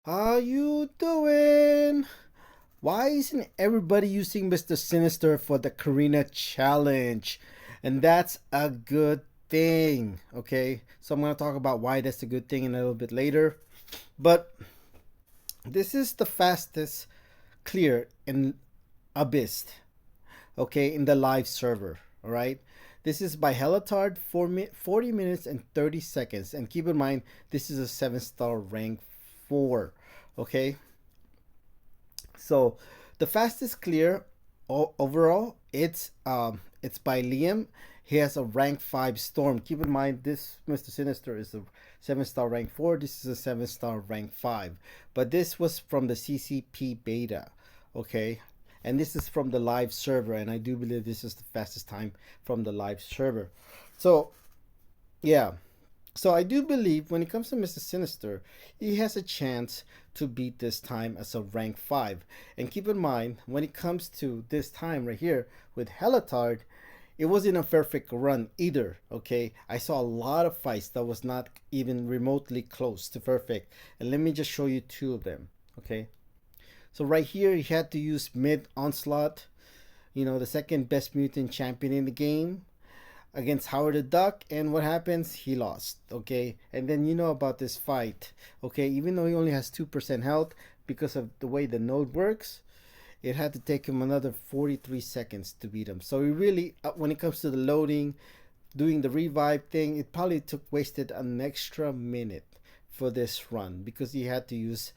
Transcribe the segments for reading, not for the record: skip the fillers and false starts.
How you doing? Why isn't everybody using Mr. Sinister for the Carina challenge? And that's a good thing, okay? So I'm going to talk about why that's a good thing in a little bit later. But this is the fastest clear in Abyss, okay, in the live server, all right? This is by Helitard, 40 minutes and 30 seconds. And keep in mind, this is a 7-star rank 4, okay? So the fastest clear overall, it's by Liam. He has a rank 5 storm. Keep in mind, this Mr. Sinister is a 7-star rank 4. This is a 7-star rank 5. But this was from the CCP beta, okay? And this is from the live server, and I do believe this is the fastest time from the live server. So yeah, so I do believe when it comes to Mr. Sinister, he has a chance to beat this time as a rank 5. And keep in mind, when it comes to this time right here with Helitard, it wasn't a perfect run either, okay? I saw a lot of fights that was not even remotely close to perfect. And let me just show you two of them, okay? So right here, he had to use mid onslaught, the second best mutant champion in the game against Howard the Duck, and what happens? He lost, okay? And then you know about this fight, okay? Even though he only has 2% health, because of the way the node works, it had to take him another 43 seconds to beat him. So he really, when it comes to the loading, doing the revive thing, it probably wasted an extra minute for this run because he had to use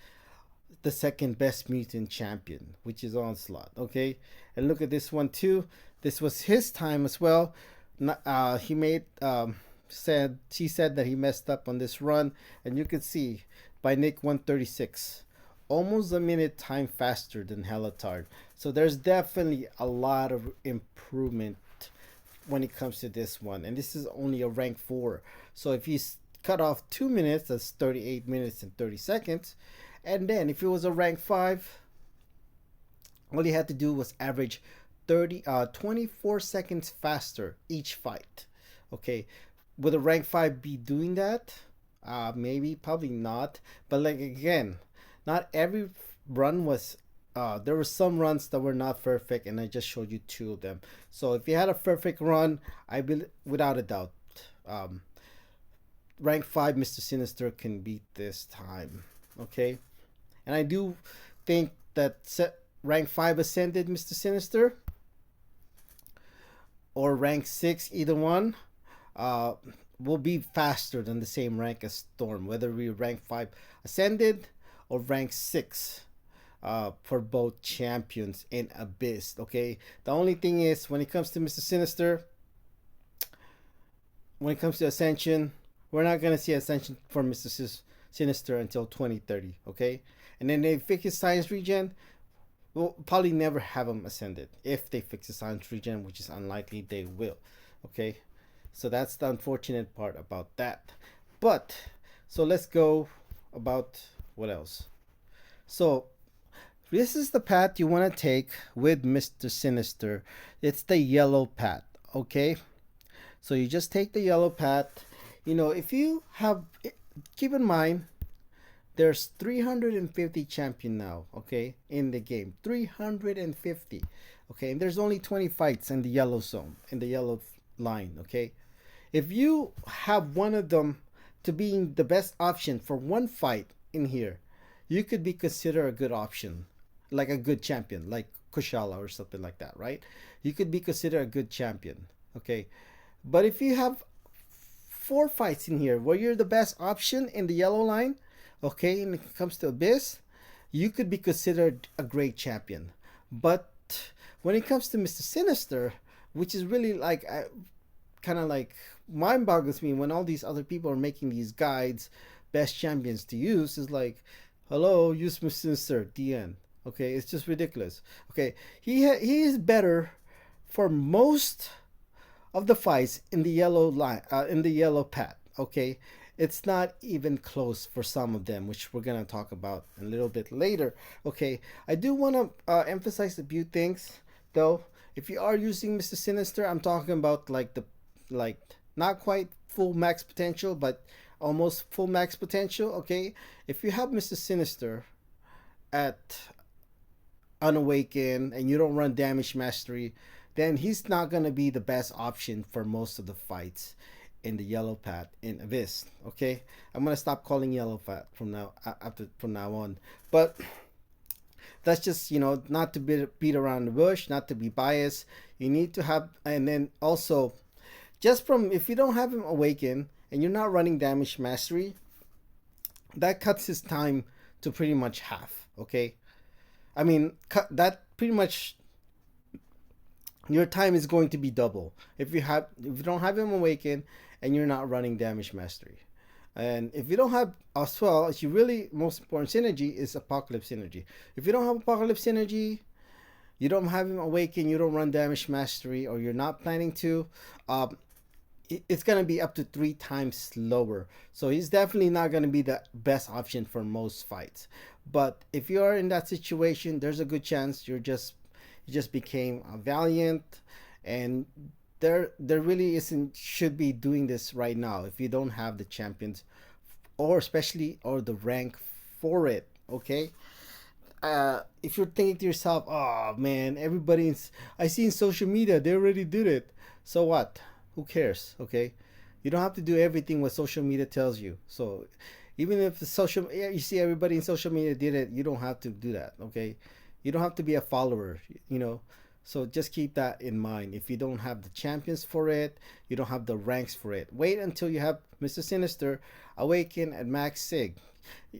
the second best mutant champion, which is Onslaught, okay? And look at this one too. This was his time as well. He made said she said that he messed up on this run, and you can see by Nick 136, almost a minute time faster than Helitard. So there's definitely a lot of improvement when it comes to this one, and this is only a rank 4. So if he's cut off 2 minutes, that's 38 minutes and 30 seconds. And then if it was a rank 5, all he had to do was average 24 seconds faster each fight. Okay, would a rank 5 be doing that? Maybe, probably not. But like again, not every run was. There were some runs that were not perfect, and I just showed you two of them. So if you had a perfect run, I believe without a doubt, um, rank 5 Mr. Sinister can beat this time. Okay, and I do think that rank 5 ascended Mr. Sinister or rank 6, either one, uh, will be faster than the same rank as Storm, whether we rank 5 Ascended or rank 6 for both champions in Abyss. Okay, the only thing is when it comes to Mr. Sinister, when it comes to Ascension, we're not going to see Ascension for Mr. Sinister until 2030. Okay, and then they fix his science regen. We'll probably never have them ascended if they fix the science regen, which is unlikely they will. Okay, so that's the unfortunate part about that. But so let's go about what else. So this is the path you want to take with Mr. Sinister. It's the yellow path. Okay, so you just take the yellow path. If you have, keep in mind there's 350 champion now, okay, in the game. 350. Okay, and there's only 20 fights in the yellow zone, in the yellow line, okay? If you have one of them to being the best option for one fight in here, you could be considered a good option, like a good champion, like Kushala or something like that, right? You could be considered a good champion, okay? But if you have 4 fights in here where you're the best option in the yellow line, okay, when it comes to Abyss, you could be considered a great champion. But when it comes to Mr. Sinister, which is really like kind of like mind boggles me when all these other people are making these guides, best champions to use, is like, hello, use Mr. Sinister, the end. Okay, it's just ridiculous. Okay, he is better for most of the fights in the yellow line, in the yellow path. Okay, it's not even close for some of them, which we're gonna talk about a little bit later. Okay, I do want to emphasize a few things though. If you are using Mr. Sinister, I'm talking about like not quite full max potential, but almost full max potential. Okay, if you have Mr. Sinister at Unawakened and you don't run Damage Mastery, then he's not gonna be the best option for most of the fights in the yellow path in Abyss. Okay, I'm gonna stop calling yellow path from now on. But that's just, not to beat around the bush, not to be biased. You need to have, and then also just from, if you don't have him awaken and you're not running Damage Mastery, that cuts his time to pretty much half. Okay, I mean, that pretty much, your time is going to be double if you don't have him awaken and you're not running Damage Mastery. And if you don't have, as well as, you really, most important synergy is Apocalypse Synergy. If you don't have Apocalypse Synergy, you don't have him awaken, you don't run Damage Mastery, or you're not planning to, um, it's going to be up to 3 times slower. So he's definitely not going to be the best option for most fights. But if you are in that situation, there's a good chance you just became a Valiant, and there really isn't should be doing this right now if you don't have the champions, or especially, or the rank for it. Okay, if you're thinking to yourself, oh man, everybody's, I see in social media they already did it, so what, who cares? Okay, you don't have to do everything what social media tells you. So even if the social, yeah, you see everybody in social media did it, you don't have to do that. Okay, you don't have to be a follower, so just keep that in mind. If you don't have the champions for it, you don't have the ranks for it, wait until you have Mr. Sinister awaken at max sig.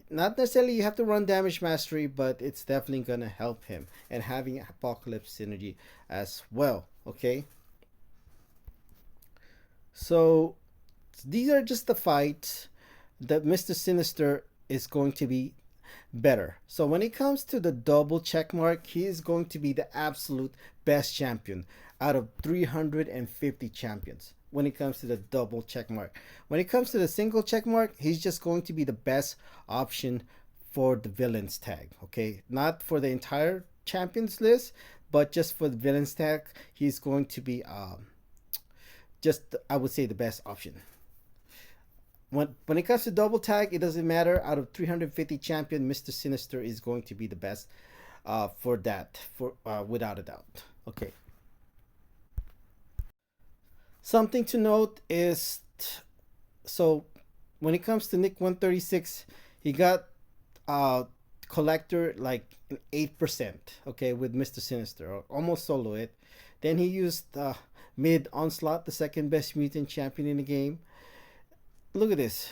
Not necessarily you have to run Damage Mastery, but it's definitely gonna help him, and having Apocalypse Synergy as well. Okay, so these are just the fights that Mr. Sinister is going to be better. So when it comes to the double check mark, he is going to be the absolute best champion out of 350 champions. When it comes to the double check mark, when it comes to the single check mark, he's just going to be the best option for the villains tag. Okay, not for the entire champions list, but just for the villains tag, he's going to be just, I would say, the best option. When it comes to double tag, it doesn't matter. Out of 350 champion, Mr. Sinister is going to be the best for that, for without a doubt. Okay. Something to note is, so when it comes to Nick 136, he got uh collector like an 8%. Okay, with Mr. Sinister, or almost solo it. Then he used mid onslaught, the second best mutant champion in the game. Look at this.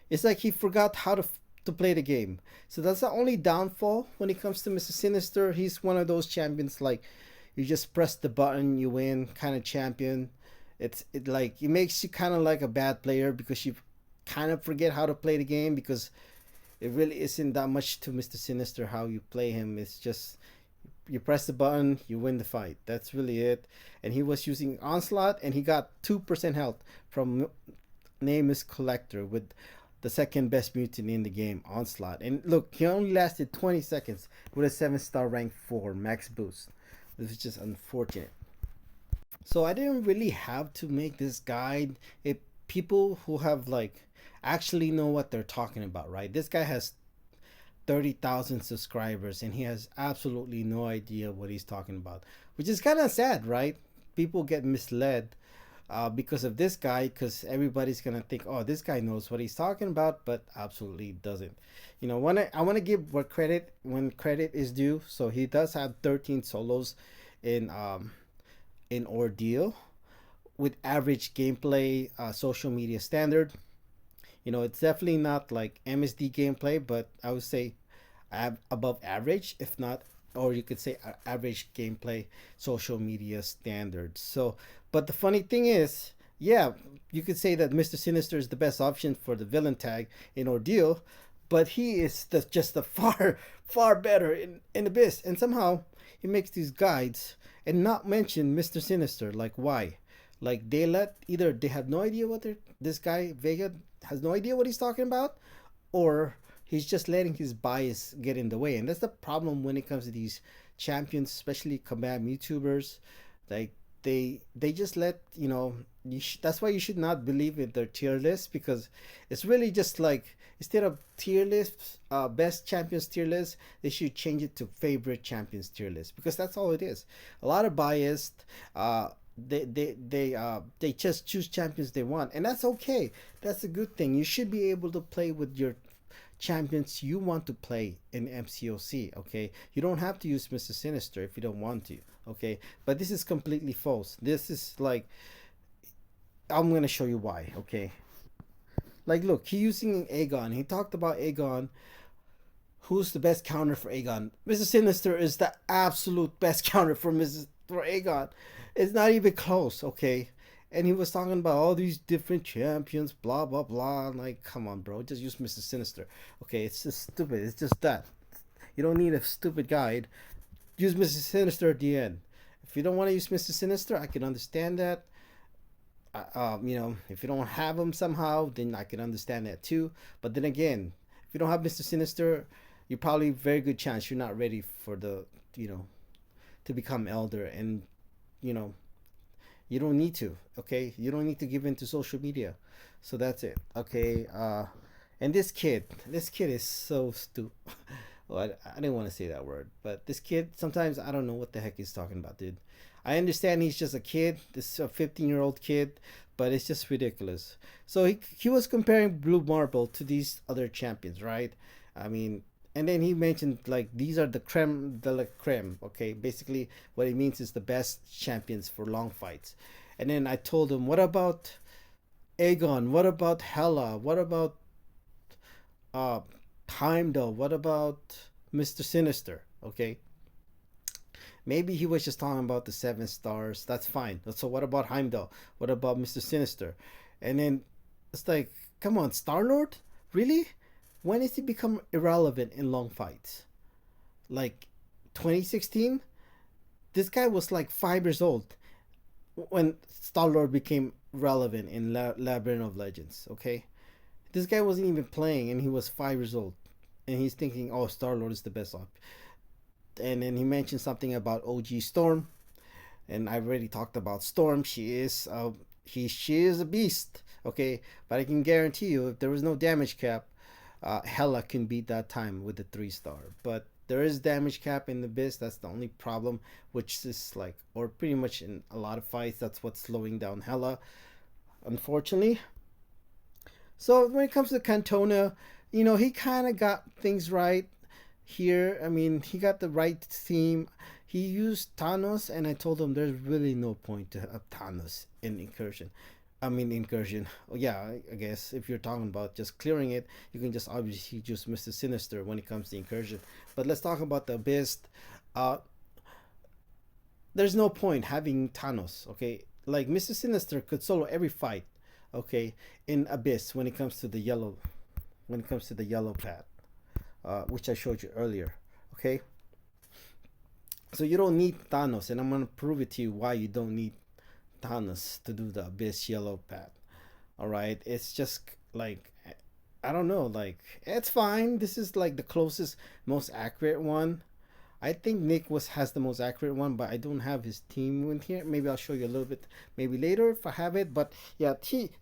It's like he forgot how to play the game. So that's the only downfall when it comes to Mr. Sinister. He's one of those champions like you just press the button, you win kind of champion. It makes you kind of like a bad player because you kind of forget how to play the game, because it really isn't that much to Mr. Sinister how you play him. It's just you press the button, you win the fight. That's really it. And he was using onslaught, and he got 2% health from name is Collector with the second best mutant in the game, Onslaught. And look, he only lasted 20 seconds with a 7-star rank 4 max boost. This is just unfortunate. So I didn't really have to make this guide. If people who have actually know what they're talking about, right? This guy has 30,000 subscribers and he has absolutely no idea what he's talking about, which is kind of sad, right? People get misled because of this guy, because everybody's gonna think, oh, this guy knows what he's talking about, but absolutely doesn't. I want to give what credit when credit is due. So he does have 13 solos in Ordeal with average gameplay, social media standard. It's definitely not like MSD gameplay, but I would say above average, if not, or you could say average gameplay social media standards. So, but the funny thing is, yeah, you could say that Mr. Sinister is the best option for the villain tag in Ordeal, but he is just a far better in Abyss. And somehow he makes these guides and not mention Mr. Sinister. Like, why? Like, either they have no idea this guy Vega has no idea what he's talking about, or he's just letting his bias get in the way. And that's the problem when it comes to these champions, especially combat YouTubers. Like, they just let that's why you should not believe in their tier list, because it's really just like, instead of tier list, best champions tier list, they should change it to favorite champions tier list, because that's all it is. A lot of biased. They just choose champions they want, and that's okay. That's a good thing. You should be able to play with your champions you want to play in MCOC. Okay, you don't have to use Mr. Sinister if you don't want to. Okay, but this is completely false. This is like, I'm gonna show you why. Okay, like look, he using Aegon. He talked about Aegon. Who's the best counter for Aegon? Mr. Sinister is the absolute best counter for Aegon. It's not even close. Okay, and he was talking about all these different champions, blah blah blah. I'm like, come on, bro, just use Mr. Sinister. Okay, it's just stupid. It's just that. You don't need a stupid guide. Use Mr. Sinister at the end. If you don't want to use Mr. Sinister, I can understand that. If you don't have him somehow, then I can understand that too. But then again, if you don't have Mr. Sinister, you're probably very good chance you're not ready for the, you know, to become elder, and you know, you don't need to. Okay, you don't need to give in to social media. So that's it. Okay. And this kid is so stupid. Well, I didn't want to say that word, but this kid, sometimes I don't know what the heck he's talking about, dude. I understand he's just a kid, this a 15-year-old kid, but it's just ridiculous. So he was comparing Blue Marble to these other champions, right? I mean, and then he mentioned like these are the creme de la creme. Okay, basically what it means is the best champions for long fights. And then I told him, what about Aegon? What about Hela? What about uh Heimdall? What about Mr. Sinister? Okay, maybe he was just talking about the 7 stars. That's fine. So what about Heimdall? What about Mr. Sinister? And then it's like, come on, Star Lord, really? When has he become irrelevant in long fights? Like 2016? This guy was like 5 years old when Star Lord became relevant in Labyrinth of Legends. Okay, this guy wasn't even playing, and he was 5 years old, and he's thinking, "Oh, Star Lord is the best op." And then he mentioned something about OG Storm, and I've already talked about Storm. She is a beast. Okay, but I can guarantee you, if there was no damage cap, Hela can beat that time with the 3 star. But there is damage cap in the Abyss. That's the only problem, which is like, or pretty much in a lot of fights, that's what's slowing down Hela, unfortunately. So when it comes to Cantona, he kind of got things right here. I mean, he got the right theme. He used Thanos, and I told him there's really no point to have Thanos in Incursion. I mean, Incursion. Oh, yeah, I guess if you're talking about just clearing it, you can just obviously use Mr. Sinister when it comes to Incursion. But let's talk about the Abyss. Uh, there's no point having Thanos, okay? Like, Mr. Sinister could solo every fight, okay, in Abyss when it comes to the yellow pad, which I showed you earlier, okay? So you don't need Thanos, and I'm gonna prove it to you why you don't need Thanos to do the Abyss yellow pad. All right, it's just like, I don't know, like it's fine. This is like the closest, most accurate one. I think Nick has the most accurate one, but I don't have his team in here. Maybe I'll show you a little bit, maybe later if I have it. But yeah,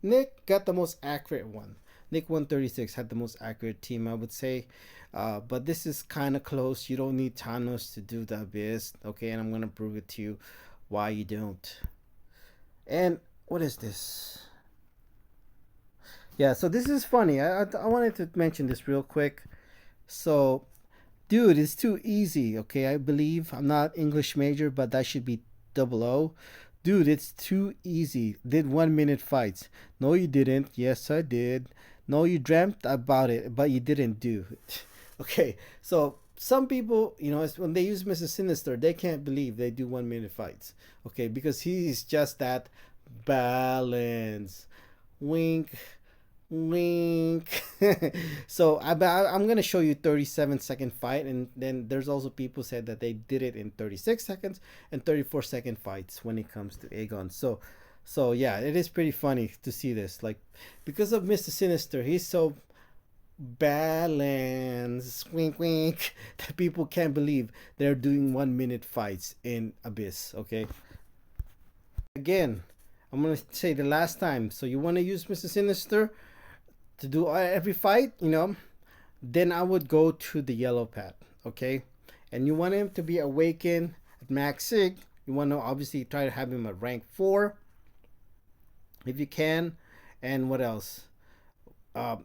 Nick got the most accurate one. Nick 136 had the most accurate team, I would say. But this is kind of close. You don't need Thanos to do the Abyss, okay? And I'm gonna prove it to you why you don't. And what is this? Yeah, so this is funny. I wanted to mention this real quick. So, dude, it's too easy. Okay, I believe I'm not English major, but that should be double O. Dude, it's too easy. Did 1 minute fights. No, you didn't. Yes, I did. No, you dreamt about it, but you didn't do it. Okay, so some people, when they use Mr. Sinister, they can't believe they do 1 minute fights. Okay, because he's just that balance. Wink, wink. So I'm gonna show you 37-second fight, and then there's also people said that they did it in 36 seconds and 34-second fights when it comes to Aegon. So yeah, it is pretty funny to see this, like, because of Mr. Sinister, he's so balanced, wink wink, that people can't believe they're doing 1 minute fights in Abyss. Okay, Again, I'm gonna say the last time. So you want to use Mr. Sinister to do every fight, then I would go to the yellow pad, okay? And you want him to be awakened at max sig. You want to obviously try to have him at rank 4 if you can. And what else? Uh,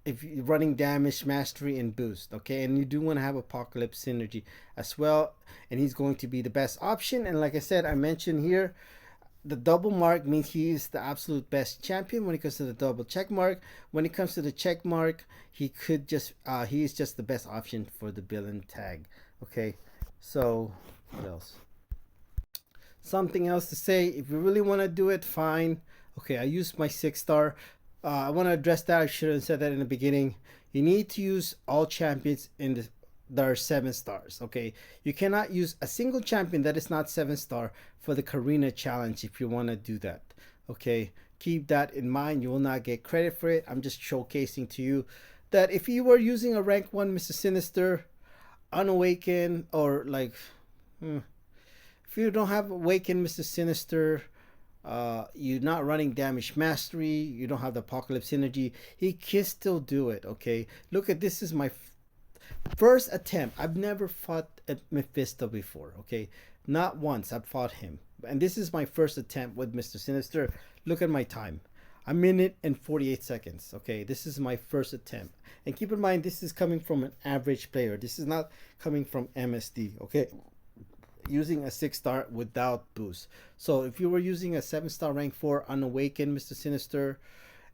if you're running damage, mastery, and boost, okay? And you do want to have Apocalypse Synergy as well. And he's going to be the best option. And like I said, I mentioned here, the double mark means he is the absolute best champion when it comes to the double check mark. When it comes to the check mark, he is just the best option for the villain tag. Okay, so what else? Something else to say? If you really want to do it, fine. Okay, I used my 6-star. I want to address that. I should have said that in the beginning. You need to use all champions in the that are 7 stars. Okay, you cannot use a single champion that is not 7-star for the Carina challenge if you want to do that. Okay, keep that in mind. You will not get credit for it. I'm just showcasing to you that if you were using a rank 1 Mr. Sinister, unawakened, or like, if you don't have awakened Mr. Sinister, you're not running damage mastery, you don't have the apocalypse energy, he can still do it. Okay, look at this. Is my first attempt. I've never fought a Mephisto before. Okay, not once I've fought him, and this is my first attempt with Mr. Sinister. Look at my time, a minute and 48 seconds. Okay, this is my first attempt, and keep in mind this is coming from an average player. This is not coming from MSD. Okay, using a 6-star without boost. So if you were using a 7-star rank 4 unawakened Mr. Sinister,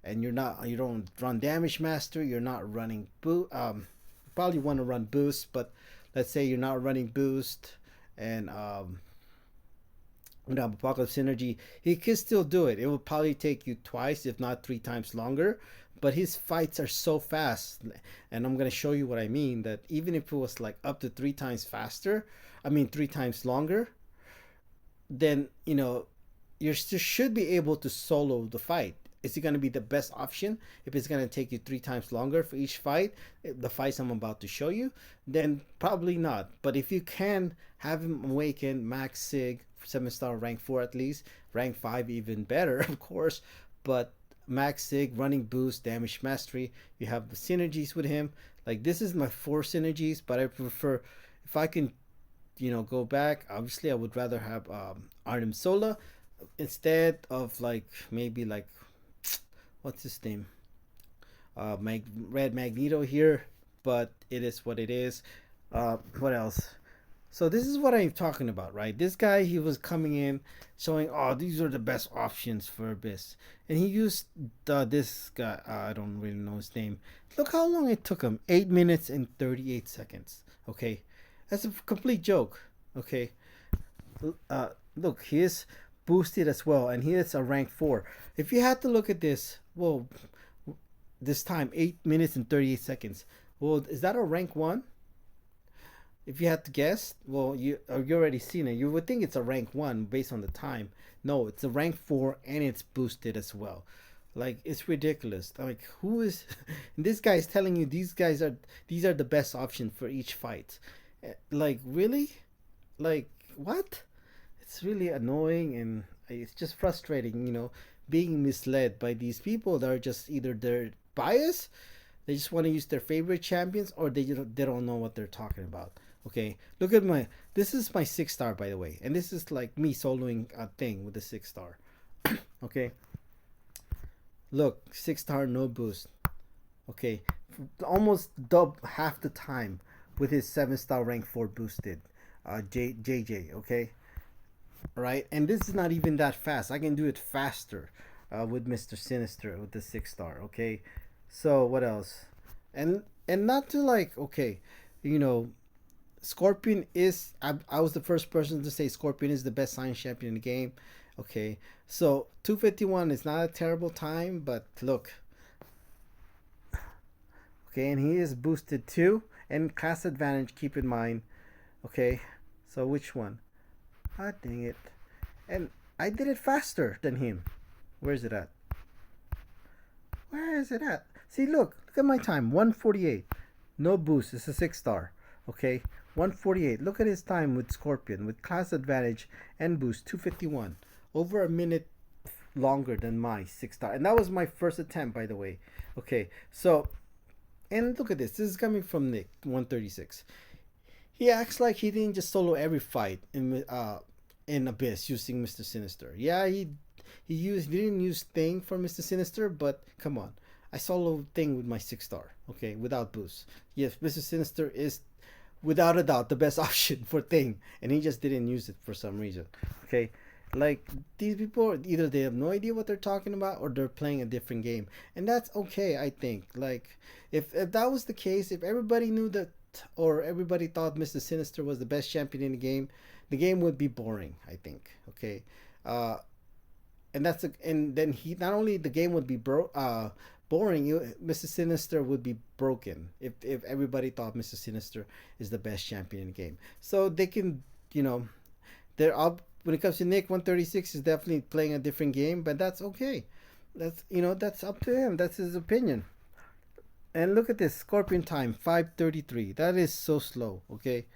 and you don't run damage master, you're not running probably want to run boost, but let's say you're not running boost and apocalypse synergy, he can still do it. It will probably take you twice, if not 3 times longer, but his fights are so fast, and I'm going to show you what I mean, that even if it was like up to 3 times faster, 3 times longer, then you still should be able to solo the fight. Is it going to be the best option if it's going to take you 3 times longer for each fight, the fights I'm about to show you? Then probably not. But if you can have him awaken max sig, 7-star rank 4 at least, rank 5 even better of course, but max sig, running boost, damage mastery, you have the synergies with him. Like, this is my 4 synergies, but I prefer, if I can go back, obviously I would rather have Arnim Sola instead of maybe what's his name, Red Magneto here, but it is what it is. What else? So this is what I'm talking about, right? This guy, he was coming in showing, oh, these are the best options for Abyss, and he used this guy, I don't really know his name. Look how long it took him, 8 minutes and 38 seconds. Okay, that's a complete joke. Okay, look, he is boosted as well, and he is a rank 4. If you had to look at this, well, this time 8 minutes and 38 seconds, well, is that a rank 1? If you had to guess, well, you already seen it. You would think it's a rank 1 based on the time. No, it's a rank 4, and it's boosted as well. Like, it's ridiculous. Like, who is this guy is telling you these are the best option for each fight? Like, really? Like, what? It's really annoying, and it's just frustrating, being misled by these people that are just either they're biased, they just want to use their favorite champions, or they don't know what they're talking about. Okay, look at this is my 6-star, by the way, and this is like me soloing a thing with the 6-star. Okay, look, 6-star, no boost. Okay, almost half the time with his 7-star rank 4 boosted JJ. Okay, right, and this is not even that fast. I can do it faster with Mr. Sinister with the 6-star. Okay, so what else? And not to okay, Scorpion is, I was the first person to say Scorpion is the best science champion in the game. Okay, so 251 is not a terrible time, but look, okay, and he is boosted too, and class advantage, keep in mind. Okay, so which one? Ah, dang it. And I did it faster than him. Where is it at? Where is it at? See, look at my time, 148. No boost, it's a 6-star. Okay, 148. Look at his time with Scorpion with class advantage and boost, 251. over a minute longer than my 6 star, and that was my first attempt, by the way. Okay, so and look at this. This is coming from Nick 136. He acts like he didn't just solo every fight in Abyss using Mr. Sinister. Yeah, he didn't use Thing for Mr. Sinister, but come on. I solo Thing with my 6 star, okay, without boost. Yes, Mr. Sinister is without a doubt the best option for Thing, and he just didn't use it for some reason. Okay, like these people, either they have no idea what they're talking about or they're playing a different game, and that's okay. I think like if that was the case, if everybody knew that or everybody thought Mr. Sinister was the best champion in the game would be boring. I think. Okay, uh, and then he not only the game would be boring. Mr. Sinister would be broken if everybody thought Mr. Sinister is the best champion in the game. So they can, you know, they're up when it comes to Nick 136 is definitely playing a different game, but that's okay. That's up to him. That's his opinion. And look at this Scorpion time 5:33. That is so slow. Okay,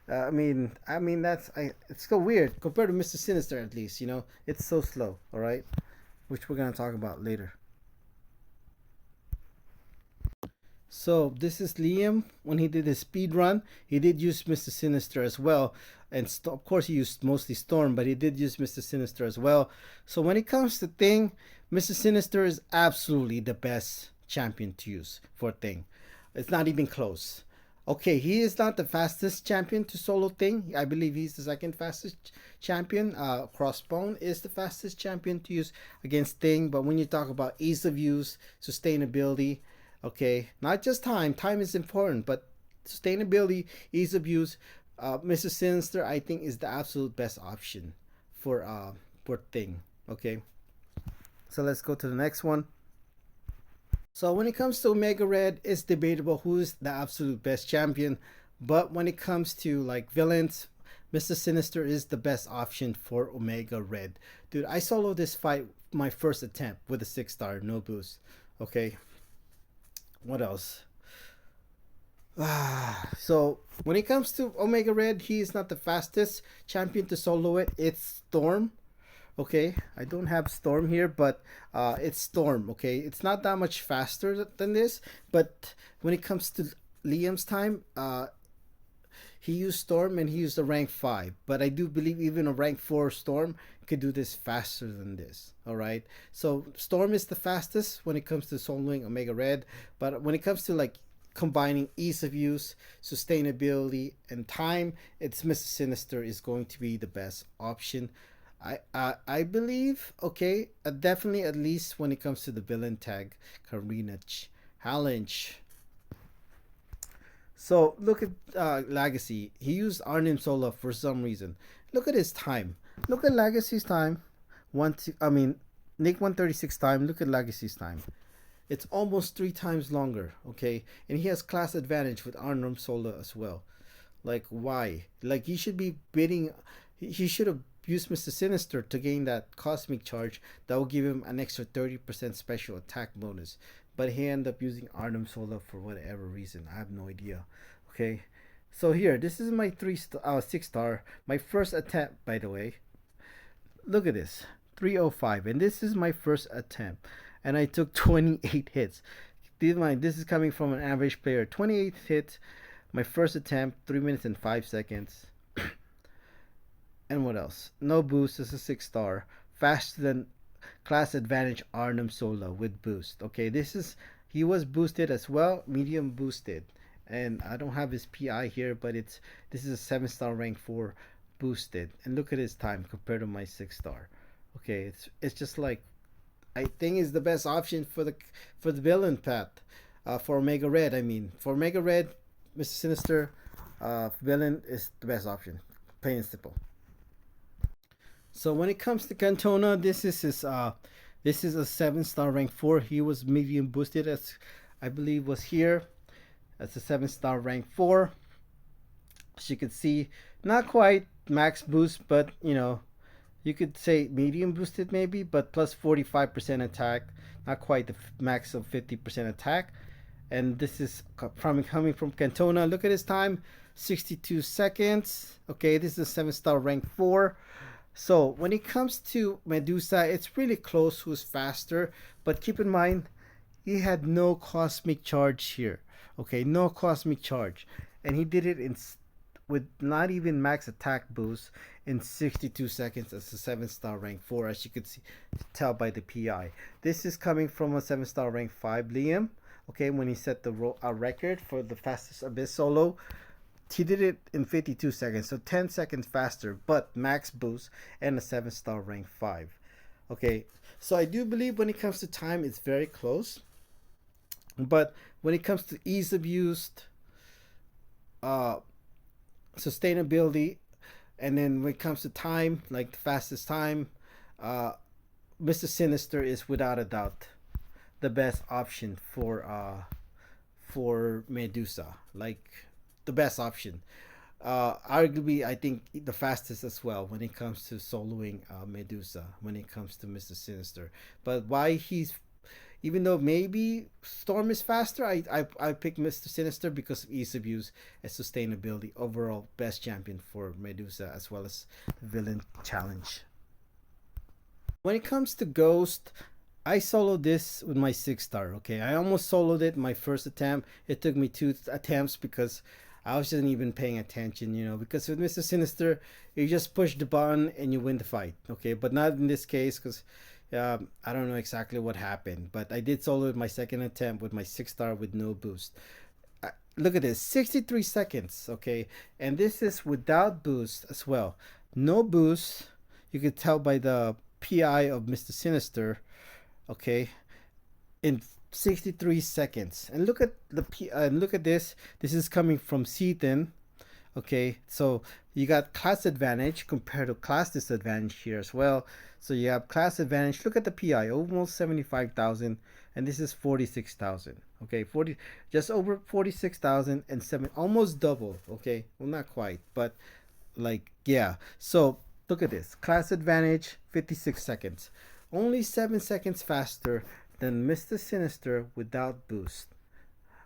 it's so weird compared to Mr. Sinister. At least it's so slow. All right, which we're gonna talk about later. So this is Liam when he did his speed run. He did use Mr. Sinister as well, and of course he used mostly Storm, but he did use Mr. Sinister as well. So when it comes to Thing, Mr. Sinister is absolutely the best champion to use for Thing. It's not even close. Okay, he is not the fastest champion to solo Thing. I believe he's the second fastest champion. Crossbone is the fastest champion to use against Thing. But when you talk about ease of use, sustainability, okay, not just time. Time is important, but sustainability, ease of use. Mr. Sinister, I think, is the absolute best option for Thing. Okay, so let's go to the next one. So when it comes to Omega Red, it's debatable who's the absolute best champion. But when it comes to like villains, Mr. Sinister is the best option for Omega Red. Dude, I soloed this fight my first attempt with a 6 star, no boost. Okay. What else? So when it comes to Omega Red, he is not the fastest champion to solo it. It's Storm. Okay, I don't have Storm here, but it's Storm. Okay, it's not that much faster than this, but when it comes to Liam's time, he used Storm and he used a rank 5, but I do believe even a rank 4 Storm could do this faster than this. All right, so Storm is the fastest when it comes to soloing Omega Red, but when it comes to like combining ease of use, sustainability, and time, it's Mr. Sinister is going to be the best option. I believe, okay, definitely, at least when it comes to the villain tag Carina challenge. So look at Legacy. He used Arnim Sola for some reason. Look at his time. Look at Legacy's time. Nick 136 time. Look at Legacy's time. It's almost 3 times longer. Okay, and he has class advantage with Arnim Sola as well. Like why? Like he should be bidding. He should have used Mr. Sinister to gain that cosmic charge that will give him an extra 30% special attack bonus. But he ended up using Arnim Sola for whatever reason. I have no idea. Okay. So here, this is my 6 star. My first attempt, by the way. Look at this. 305. And this is my first attempt. And I took 28 hits. Keep in mind, this is coming from an average player. 28 hits. My first attempt, 3 minutes and 5 seconds. And what else? No boost as a 6 star. Faster than class advantage Arnim Sola with boost. Okay, he was boosted as well, medium boosted. And I don't have his PI here, but this is a 7 star rank 4 boosted. And look at his time compared to my 6 star. Okay, it's just like I think is the best option for the villain path. For Omega Red, for Omega Red, Mr. Sinister villain is the best option. Plain and simple. So when it comes to Cantona, this is a 7 star rank 4. He was medium boosted, as I believe was here. That's a 7 star rank 4. As you can see, not quite max boost, but you could say medium boosted maybe, but plus 45% attack. Not quite the max of 50% attack. And this is coming from Cantona. Look at his time, 62 seconds. Okay, this is a 7 star rank 4. So when it comes to Medusa, it's really close who's faster, but keep in mind he had no cosmic charge here. Okay, no cosmic charge, and he did it with not even max attack boost in 62 seconds as a 7-star rank 4, as you could see, tell by the PI. This is coming from a 7-star rank 5 Liam. Okay, when he set the record for the fastest Abyss solo, he did it in 52 seconds, so 10 seconds faster, but max boost and a 7-star rank 5. Okay, so I do believe when it comes to time, it's very close. But when it comes to ease of use, uh, sustainability, and then when it comes to time, like the fastest time, uh, Mr. Sinister is without a doubt the best option for Medusa. Like the best option. Arguably, I think the fastest as well when it comes to soloing Medusa. When it comes to Mr. Sinister, but why he's even though maybe Storm is faster, I pick Mr. Sinister because of ease of use and sustainability. Overall, best champion for Medusa as well as villain challenge. When it comes to Ghost, I soloed this with my 6-star. Okay, I almost soloed it my first attempt. It took me 2 attempts because I wasn't even paying attention, because with Mr. Sinister, you just push the button and you win the fight. Okay, but not in this case because I don't know exactly what happened. But I did solo it my second attempt with my 6-star with no boost. Look at this, 63 seconds. Okay, and this is without boost as well. No boost. You could tell by the PI of Mr. Sinister. Okay, in 63 seconds. And look at look at this. This is coming from Seaton. Okay, so you got class advantage compared to class disadvantage here as well. So you have class advantage. Look at the PI, almost 75,000, and this is 46,000. Okay, 40, just over 46,000 and seven, almost double. Okay, well not quite, but like yeah. So look at this, class advantage, 56 seconds, only 7 seconds faster than Mr. Sinister without boost.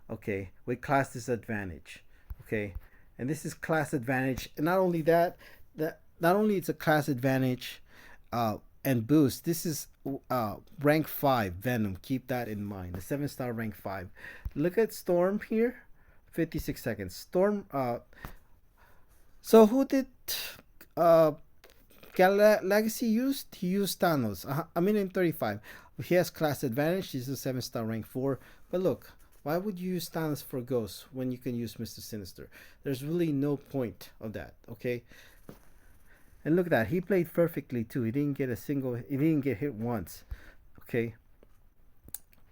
Okay, with class disadvantage. Okay, and this is class advantage, and not only that, not only it's a class advantage and boost. This is rank 5 Venom. Keep that in mind. The 7-star rank 5. Look at Storm here, 56 seconds. Storm. So who did uh Legacy used? He used Thanos. A minute and 35. He has class advantage. He's a 7-star rank 4. But look, why would you use Thanos for Ghost when you can use Mr. Sinister? There's really no point of that, okay? And look at that. He played perfectly too. He didn't get hit once. Okay?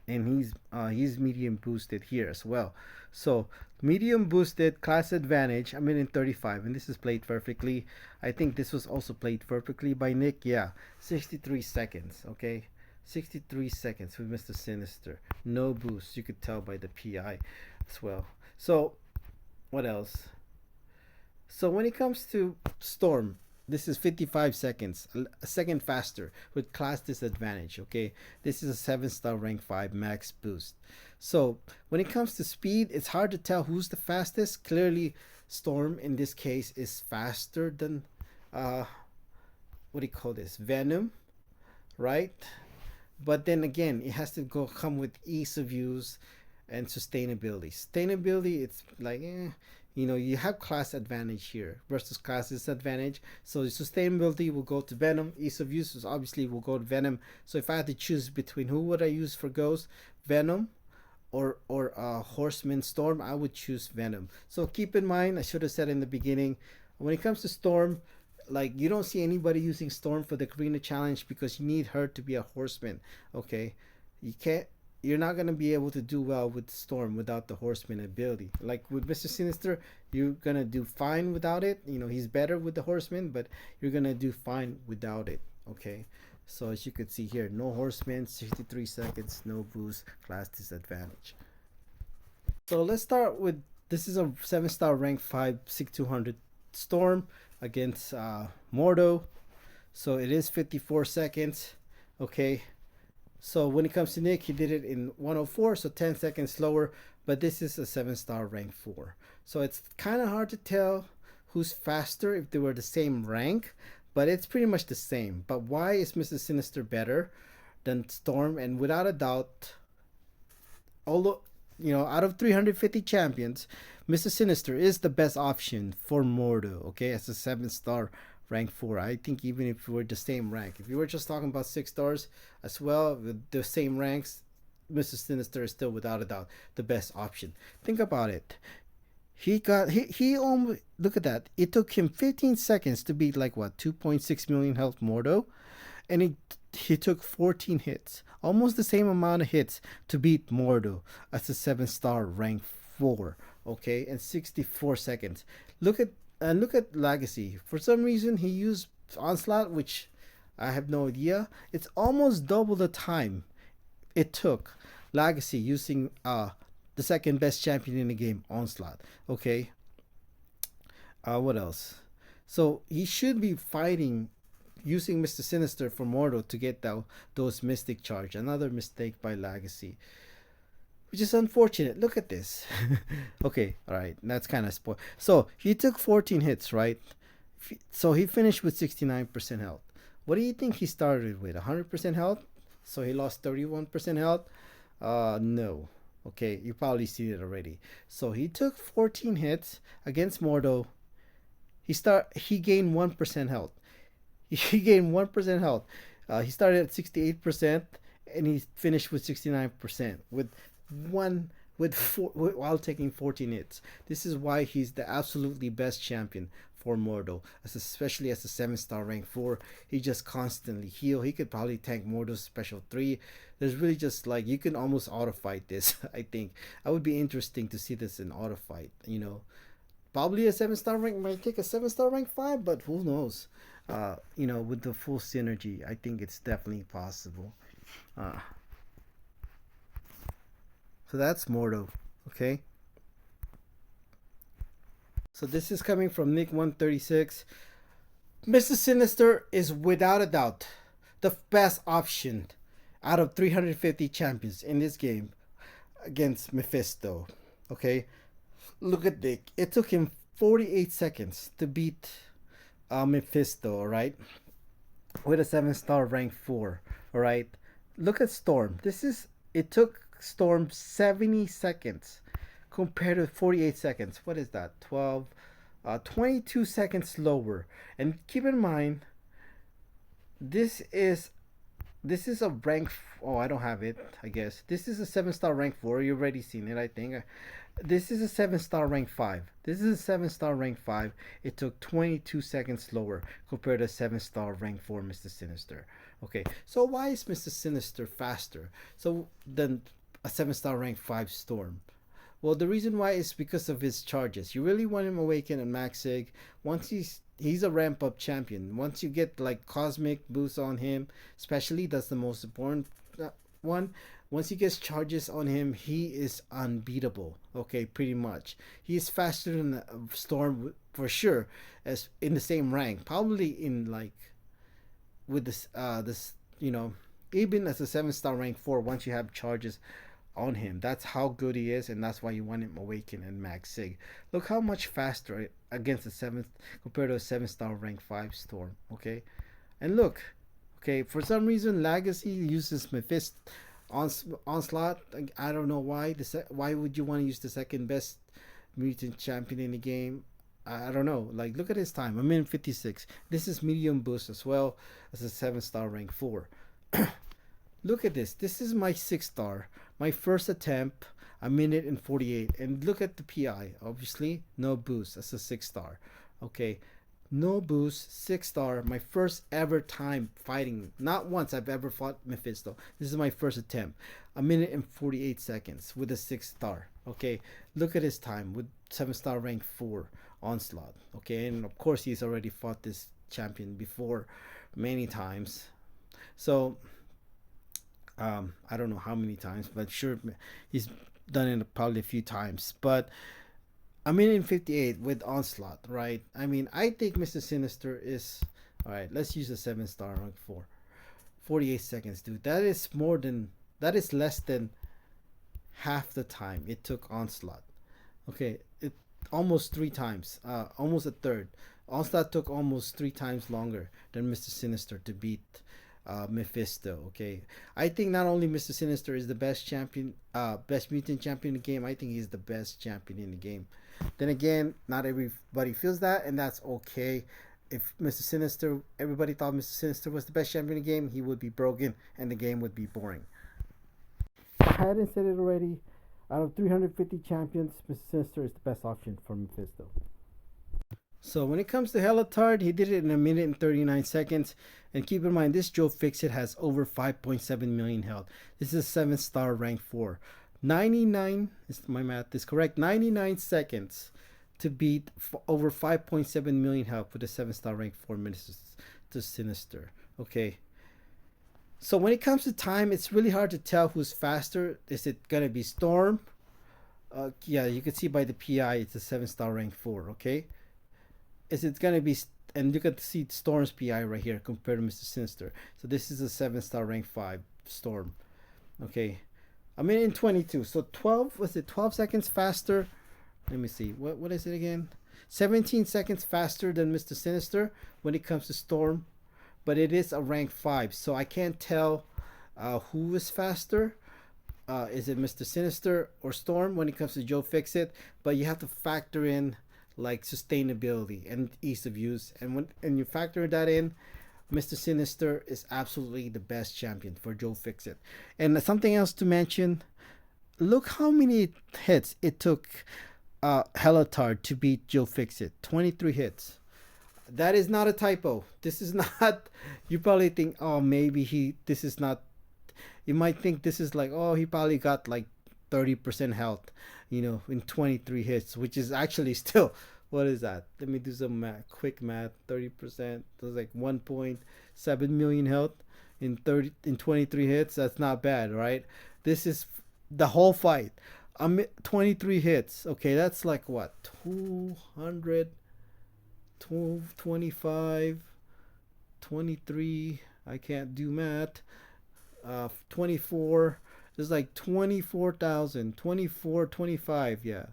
And he's medium boosted here as well. So medium boosted, class advantage, a minute 35, and this is played perfectly. I think this was also played perfectly by Nick. Yeah, 63 seconds. Okay, 63 seconds with Mr. Sinister. No boost. You could tell by the PI as well. So what else? So when it comes to Storm, this is 55 seconds, a second faster with class disadvantage. Okay, this is a 7-star rank 5 max boost. So when it comes to speed, it's hard to tell who's the fastest. Clearly Storm in this case is faster than what do you call this, Venom, right? But then again, it has to come with ease of use and sustainability. It's like you have class advantage here versus class disadvantage. So the sustainability will go to Venom. Ease of use obviously will go to Venom. So if I had to choose between who would I use for Ghost, Venom or Horseman Storm, I would choose Venom. So keep in mind, I should have said in the beginning, when it comes to Storm, like you don't see anybody using Storm for the Carina challenge because you need her to be a horseman. Okay, you're not gonna be able to do well with Storm without the horseman ability. Like with Mr. Sinister, you're gonna do fine without it. He's better with the horseman, but you're gonna do fine without it. Okay, so as you can see here, no horseman, 63 seconds, no boost, class disadvantage. So let's start with, this is a 7-star rank 5 6200 Storm against Mordo. So it is 54 seconds. Okay, so when it comes to Nick, he did it in 104, so 10 seconds slower, but this is a 7-star rank 4. So it's kind of hard to tell who's faster if they were the same rank, but it's pretty much the same. But why is Mr. Sinister better than Storm? And without a doubt, although out of 350 champions, Mr. Sinister is the best option for Mordo. Okay, as a 7-star rank 4. I think even if we were the same rank, if you were just talking about 6 stars as well with the same ranks, Mr. Sinister is still without a doubt the best option. Think about it. He almost, look at that. It took him 15 seconds to beat like what 2.6 million health Mordo, and he took 14 hits, almost the same amount of hits to beat Mordo as a 7-star rank 4. Okay, and 64 seconds. Look at Legacy. For some reason, he used Onslaught, which I have no idea. It's almost double the time it took Legacy using the second best champion in the game, Onslaught. Okay. What else? So he should be fighting using Mr. Sinister for Mordo to get those Mystic Charge. Another mistake by Legacy, which is unfortunate. Look at this. Okay, all right, that's kind of spoiled. So he took 14 hits, right? So he finished with 69% health. What do you think he started with? 100% health? So he lost 31% health? No. Okay, you probably see it already. So he took 14 hits against Mordo. He gained 1% health. He gained 1% health. He started at 68% and he finished with 69% one with four while taking 14 hits. This is why he's the absolutely best champion for Mordo, especially as a 7-star rank 4. He just constantly heal. He could probably tank Mordo's special 3. There's really just like you can almost auto fight this. I think I would be interesting to see this in auto fight. Probably a 7-star rank might take a 7-star rank 5, but who knows? With the full synergy, I think it's definitely possible. Uh, so that's Mordo. Okay. So this is coming from Nick136. Mr. Sinister is without a doubt the best option out of 350 champions in this game against Mephisto. Okay, look at Nick. It took him 48 seconds to beat Mephisto. All right, with a 7-star rank 4. All right, look at Storm. It took Storm 70 seconds compared to 48 seconds. What is that? 22 seconds lower. And keep in mind, this is a rank. Oh, I don't have it. I guess this is a 7-star rank 4. You already seen it, I think. This is a 7-star rank 5. This is a 7-star rank 5. It took 22 seconds lower compared to 7-star rank 4 Mr. Sinister. Okay, so why is Mr. Sinister faster than a 7-star rank 5 Storm? Well, the reason why is because of his charges. You really want him awakened and max sig. Once he's a ramp up champion. Once you get like cosmic boost on him, especially that's the most important one. Once he gets charges on him, he is unbeatable. Okay, pretty much. He is faster than Storm for sure, as in the same rank. Probably in like with this even as a 7-star rank 4. Once you have charges on him, that's how good he is, and that's why you want him awakened and max sig. Look how much faster against a 7th compared to a 7-star rank 5 Storm. Okay, and look, okay, for some reason Legacy uses Mephisto onslaught. I don't know why. Why would you want to use the second best mutant champion in the game? I don't know. Like, look at his time, 1:56. This is medium boost as well as a 7-star rank 4. Look at this. This is my 6-star. My first attempt, 1:48. And look at the PI. Obviously, no boost. That's a 6-star. Okay. No boost, 6-star. My first ever time fighting. Not once I've ever fought Mephisto. This is my first attempt. 1:48 seconds with a 6-star. Okay. Look at his time with 7-star rank 4 onslaught. Okay. And of course, he's already fought this champion before many times. So I don't know how many times, but sure he's done it probably a few times. But 1:58 with onslaught, right? I mean, I think Mr. Sinister is all right. Let's use a 7-star rank 4. 48 seconds, dude. That is less than half the time it took onslaught. Okay, almost three times, almost a third. Onslaught took almost three times longer than Mr. Sinister to beat Mephisto. Okay, I think not only Mr. Sinister is the best champion, best mutant champion in the game. I think he's the best champion in the game. Then again, not everybody feels that, and that's okay. If Mr. Sinister, everybody thought Mr. Sinister was the best champion in the game, he would be broken, and the game would be boring. I hadn't said it already. Out of 350 champions, Mr. Sinister is the best option for Mephisto. So when it comes to Helitard, he did it in a minute and 39 seconds. And keep in mind, this Joe Fixit has over 5.7 million health. This is a 7-star rank 4. 99, is my math is correct, 99 seconds to beat over 5.7 million health with a 7-star rank 4 minutes to Sinister. Okay. So when it comes to time, it's really hard to tell who's faster. Is it going to be Storm? Yeah, you can see by the PI, it's a 7-star rank 4, okay? Is it going to be, and you can see Storm's PI right here compared to Mr. Sinister. So this is a 7-star rank 5 Storm, okay? A minute and 22, so 12, was it 12 seconds faster? Let me see, what is it again? 17 seconds faster than Mr. Sinister when it comes to Storm. But it is a rank 5, so I can't tell who is faster. Is it Mr. Sinister or Storm when it comes to Joe Fixit? But you have to factor in like sustainability and ease of use, and when you factor that in, Mr. Sinister is absolutely the best champion for Joe Fixit. And something else to mention: look how many hits it took Helitard to beat Joe Fixit. 23 hits. That is not a typo. This is not. You probably think, oh, maybe this is not. You might think this is like, oh, he probably got like 30% health, in 23 hits, which is actually still, what is that? Let me do some quick math. 30%. That's like 1.7 million health in 23 hits. That's not bad, right? This is the whole fight. 23 hits. Okay, that's like what? 200. 12, 25, 23, I can't do math, 24, there's like 24,000, 24, 25, yeah,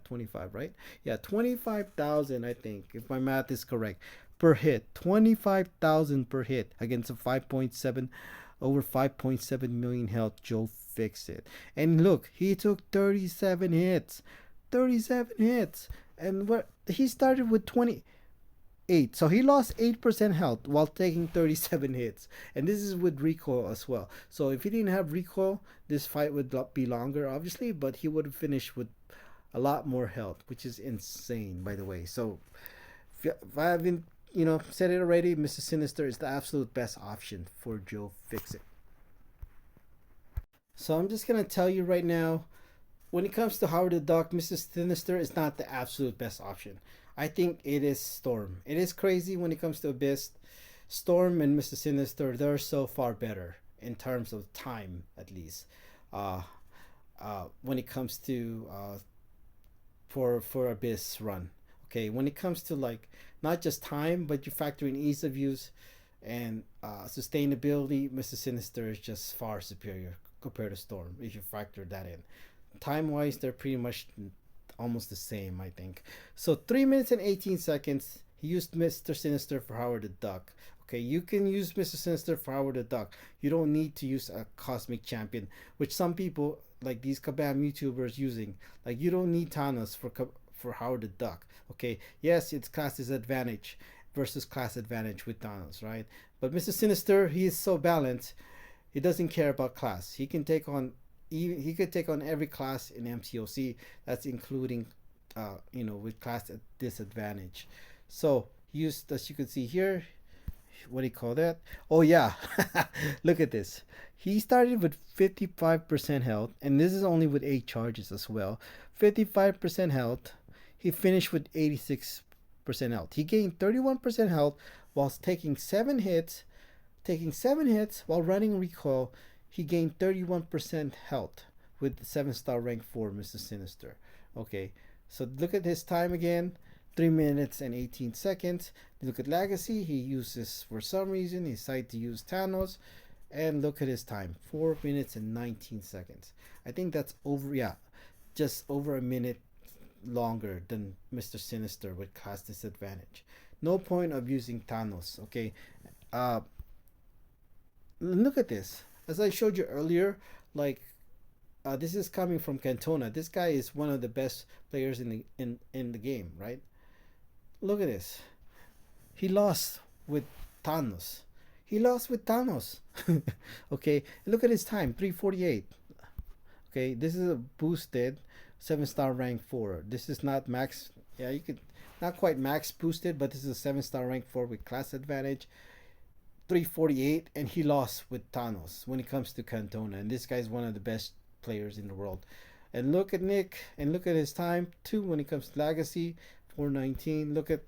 25, right? Yeah, 25,000, I think, if my math is correct, per hit, 25,000 per hit against a 5.7, over 5.7 million health Joe Fixit. And look, he took 37 hits, and what he started with 8, so he lost 8% health while taking 37 hits, and this is with recoil as well. So if he didn't have recoil, this fight would be longer, obviously, but he would have finished with a lot more health, which is insane, by the way. So if I haven't said it already, Mr. Sinister is the absolute best option for Joe Fixit. So I'm just gonna tell you right now, when it comes to Howard the Duck, Mr. Sinister is not the absolute best option. I think it is Storm. It is crazy when it comes to Abyss. Storm and Mr. Sinister, they're so far better in terms of time, at least. When it comes to for Abyss run. Okay, when it comes to like not just time, but you factor in ease of use and sustainability, Mr. Sinister is just far superior compared to Storm if you factor that in. Time wise, they're pretty much almost the same, I think. So 3 minutes and 18 seconds. He used Mr. Sinister for Howard the Duck. Okay, you can use Mr. Sinister for Howard the Duck. You don't need to use a Cosmic Champion, which some people, like these Kabam YouTubers, using. Like, you don't need Thanos for Howard the Duck. Okay, yes, it's class disadvantage versus class advantage with Thanos, right? But Mr. Sinister, he is so balanced. He doesn't care about class. He can take on he could take on every class in MCOC. That's including with class disadvantage. So used, as you can see here, what do you call that? Oh yeah, look at this. He started with 55% health, and this is only with 8 charges as well. 55% health. He finished with 86% health. He gained 31% health whilst taking 7 hits. Taking 7 hits while running recoil, he gained 31% health with 7-star rank 4 Mr. Sinister. Okay, so look at his time again. 3 minutes and 18 seconds. Look at Legacy. He uses, for some reason, he decided to use Thanos. And look at his time. 4 minutes and 19 seconds. I think that's over, yeah, just over a minute, longer than Mr. Sinister with class disadvantage. No point of using Thanos. Okay, uh, look at this. As I showed you earlier, like this is coming from Cantona. This guy is one of the best players in the game, right? Look at this. He lost with Thanos. He lost with Thanos. Okay, look at his time, 348. Okay, this is a boosted 7-star rank 4. This is not max. Yeah, you could not quite max boosted, but this is a 7-star rank 4 with class advantage. 348, and he lost with Thanos when it comes to Cantona. And this guy's one of the best players in the world. And look at Nick, and look at his time too when it comes to Legacy, 419. Look at,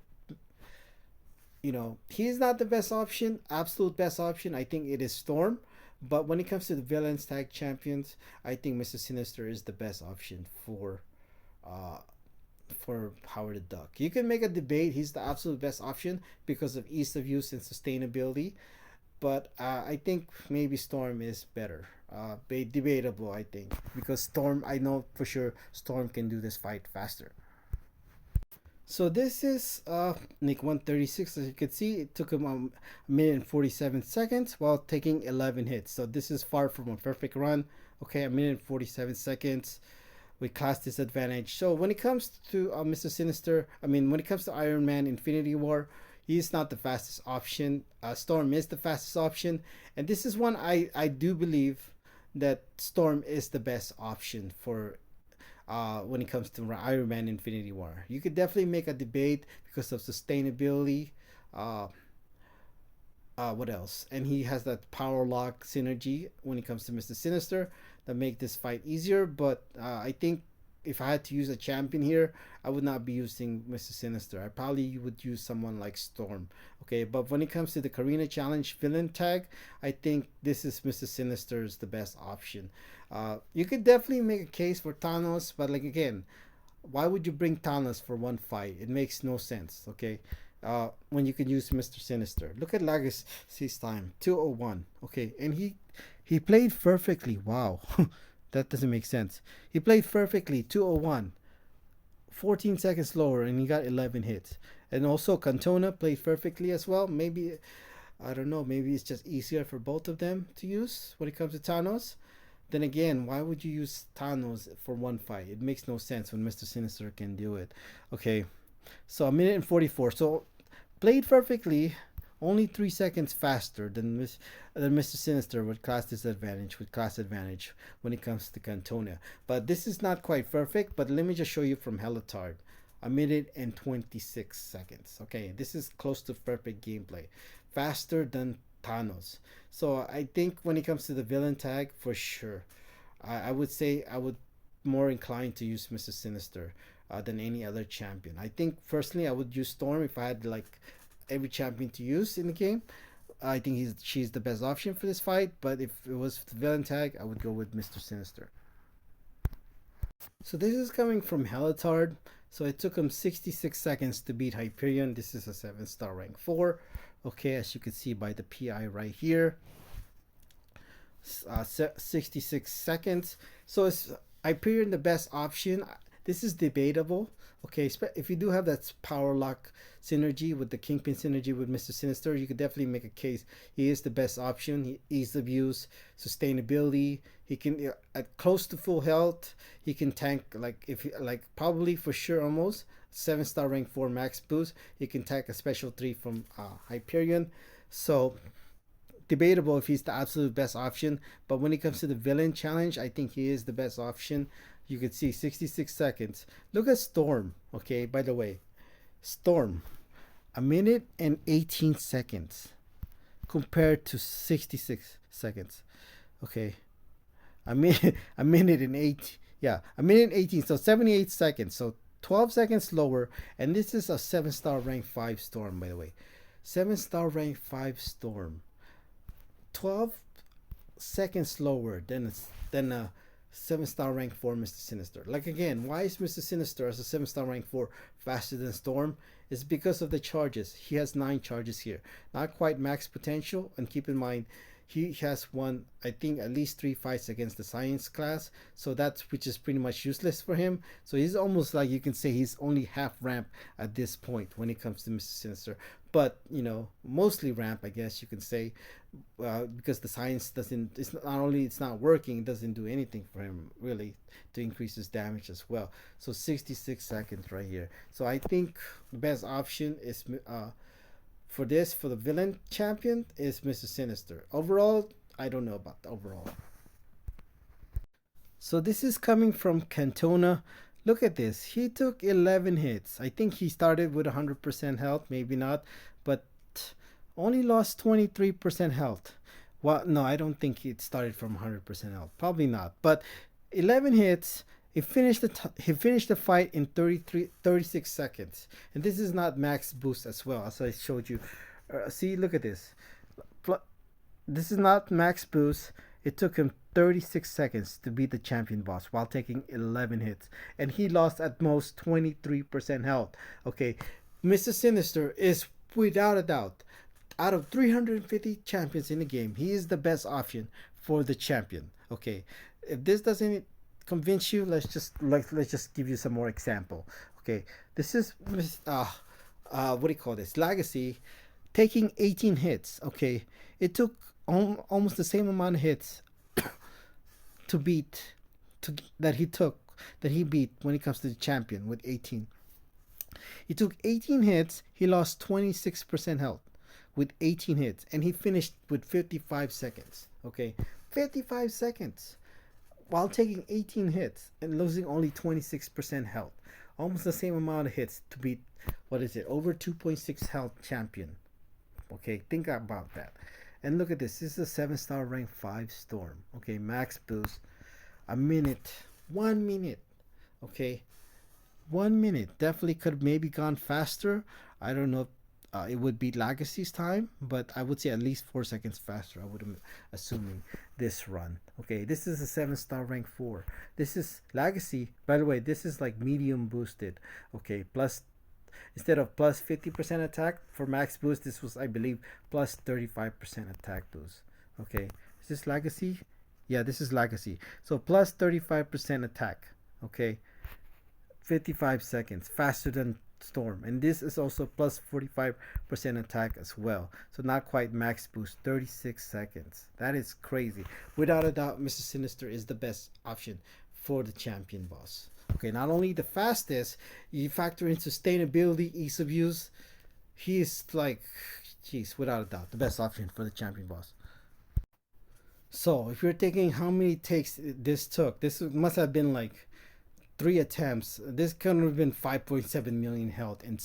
he's not the best option, absolute best option. I think it is Storm. But when it comes to the villains tag champions, I think Mr. Sinister is the best option uh for Howard the Duck. You can make a debate. He's the absolute best option because of ease of use and sustainability. But I think maybe Storm is better. Debatable, I think, because Storm, I know for sure Storm can do this fight faster. So this is Nick 136. As you can see, it took him a minute and 47 seconds while taking 11 hits. So this is far from a perfect run. Okay, a minute and 47 seconds with class disadvantage. So when it comes to Mr. Sinister, when it comes to Iron Man Infinity War, he's not the fastest option. Storm is the fastest option. And this is one I do believe that Storm is the best option for when it comes to Iron Man Infinity War. You could definitely make a debate because of sustainability. What else? And he has that power lock synergy when it comes to Mr. Sinister that make this fight easier. But I think if I had to use a champion here, I would not be using Mr. Sinister. I probably would use someone like Storm. Okay, but when it comes to the Carina Challenge villain tag, I think this is Mr. Sinister's the best option. You could definitely make a case for Thanos, but like again, why would you bring Thanos for one fight? It makes no sense. Okay, when you can use Mr. Sinister. Look at Legacy's time, 201. Okay, and he played perfectly. Wow. That doesn't make sense. He played perfectly, 201. 14 seconds lower, and he got 11 hits. And also, Cantona played perfectly as well. Maybe, I don't know, maybe it's just easier for both of them to use when it comes to Thanos. Then again, why would you use Thanos for one fight? It makes no sense when Mr. Sinister can do it. Okay, so a minute and 44. So, played perfectly. Only 3 seconds faster than Mr. Sinister with class advantage when it comes to Cantona. But this is not quite perfect, but let me just show you from Helitard. A minute and 26 seconds. Okay, this is close to perfect gameplay. Faster than Thanos. So I think when it comes to the villain tag, for sure, I would say I would more inclined to use Mr. Sinister than any other champion. I think personally I would use Storm if I had like every champion to use in the game. I think she's the best option for this fight, but if it was the villain tag, I would go with Mr. Sinister. So this is coming from Helitard. So it took him 66 seconds to beat Hyperion. This is a 7-star rank 4. Okay, as you can see by the PI right here. 66 seconds. So is Hyperion the best option? This is debatable. Okay, if you do have that power lock synergy with the Kingpin synergy with Mr. Sinister, you could definitely make a case. He is the best option. Ease of use, sustainability. He can at close to full health. He can tank probably for sure almost 7-star rank 4 max boost. He can tank a special 3 from Hyperion. So debatable if he's the absolute best option. But when it comes to the villain challenge, I think he is the best option. You can see 66 seconds. Look at Storm. Okay, by the way, Storm, a minute and 18 seconds compared to 66 seconds. Okay, a minute and 8. Yeah, a minute and 18. So 78 seconds. So 12 seconds lower. And this is a 7-star rank 5 Storm, by the way. 7-star rank 5 Storm. 12 seconds lower than a 7-star rank 4 Mr. Sinister. Like again, why is Mr. Sinister as a 7-star rank 4 faster than Storm? It's because of the charges. He has 9 charges here. Not quite max potential, and keep in mind he has won, I think, at least 3 fights against the science class. So that's which is pretty much useless for him. So he's almost like you can say he's only half ramp at this point when it comes to Mr. Sinister. But mostly ramp, I guess you can say, because the science doesn't. It's not only it's not working, it doesn't do anything for him really to increase his damage as well. So 66 seconds right here. So I think the best option is for the villain champion is Mr. Sinister. Overall, I don't know about the overall. So this is coming from Cantona. Look at this. He took 11 hits. I think he started with 100% health, maybe not, but only lost 23% health. Well, no, I don't think he started from 100% health. Probably not. But 11 hits. He finished the fight in 36 seconds. And this is not max boost as well, as I showed you. See, look at this. This is not max boost. It took him 36 seconds to beat the champion boss while taking 11 hits. And he lost at most 23% health. Okay, Mr. Sinister is without a doubt, out of 350 champions in the game, he is the best option for the champion. Okay, if this doesn't convince you, let's just give you some more example. Okay, this is what do you call this? Legacy taking 18 hits. Okay, it took almost the same amount of hits to beat that he beat when it comes to the champion with 18. He took 18 hits. He lost 26% health with 18 hits, and he finished with 55 seconds. Okay, 55 seconds while taking 18 hits and losing only 26% health. Almost the same amount of hits to beat, what is it, over 2.6 health champion. Okay, think about that. And look at this. This is a 7-star rank 5 Storm. Okay, max boost. A minute. 1 minute. Okay. 1 minute. Definitely could have maybe gone faster. I don't know if it would beat Legacy's time, but I would say at least 4 seconds faster. I would have assuming this run. Okay, this is a 7-star rank 4. This is Legacy. By the way, this is like medium boosted. Okay, plus instead of plus 50% attack for max boost, this was, I believe, plus 35% attack boost. Okay, is this Legacy? Yeah, this is Legacy. So plus 35% attack. Okay, 55 seconds faster than Storm, and this is also plus 45% attack as well. So not quite max boost. 36 seconds. That is crazy. Without a doubt, Mr. Sinister is the best option for the champion boss. Okay, not only the fastest, you factor in sustainability, ease of use. He is like, geez, without a doubt, the best option for the champion boss. So if you're taking how many takes this took, this must have been like 3 attempts. This could have been 5.7 million health in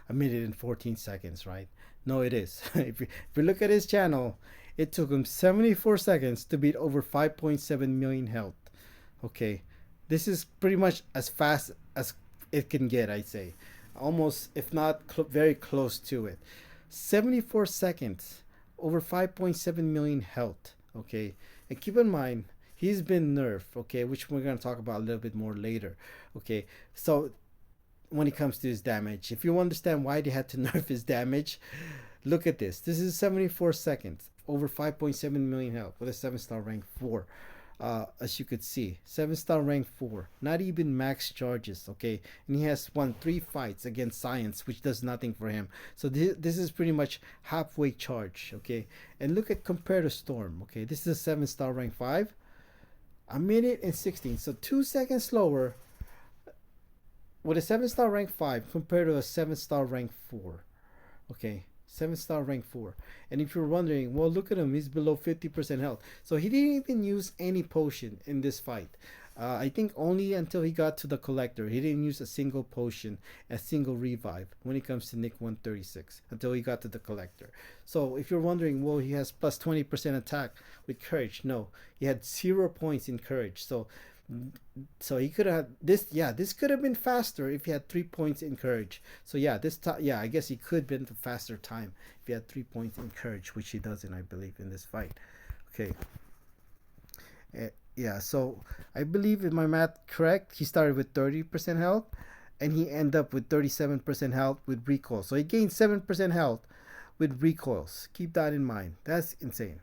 a minute and 14 seconds, right? No, it is. If you look at his channel, it took him 74 seconds to beat over 5.7 million health. Okay, this is pretty much as fast as it can get, I'd say. Almost, if not very close to it. 74 seconds, over 5.7 million health. Okay, and keep in mind, he's been nerfed, okay, which we're going to talk about a little bit more later. Okay, so when it comes to his damage, if you understand why they had to nerf his damage, look at this. This is 74 seconds, over 5.7 million health with a 7-star rank 4. As you could see, 7-star rank 4, not even max charges. Okay, and he has won 3 fights against science, which does nothing for him. So this is pretty much halfway charge. Okay, and look at compared to Storm. Okay, this is a 7-star rank 5, a minute and 16, so 2 seconds slower with a 7-star rank 5 compared to a 7-star rank 4. Okay, 7-star rank 4. And if you're wondering, well, look at him, he's below 50% health. So he didn't even use any potion in this fight. I think only until he got to the collector. He didn't use a single potion, a single revive when it comes to Nick 136 until he got to the collector. So if you're wondering, well, he has plus 20% attack with courage. No, he had 0 points in courage. So he could have this. Yeah, this could have been faster if he had 3 points in courage. So yeah, this time, yeah, I guess he could have been the faster time if he had 3 points in courage, which he doesn't, I believe, in this fight. Okay. Yeah, so I believe if my math correct, he started with 30% health, and he ended up with 37% health with recoil. So he gained 7% health with recoils. Keep that in mind. That's insane.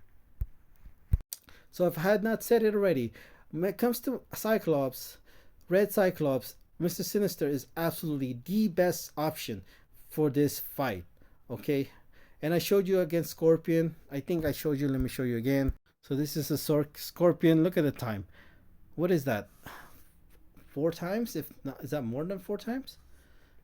So if I had not said it already, when it comes to Cyclops, Red Cyclops, Mr. Sinister is absolutely the best option for this fight. Okay, and I showed you against Scorpion. I think I showed you. Let me show you again. So this is a Scorpion. Look at the time. What is that? 4 times? If not, is that more than 4 times?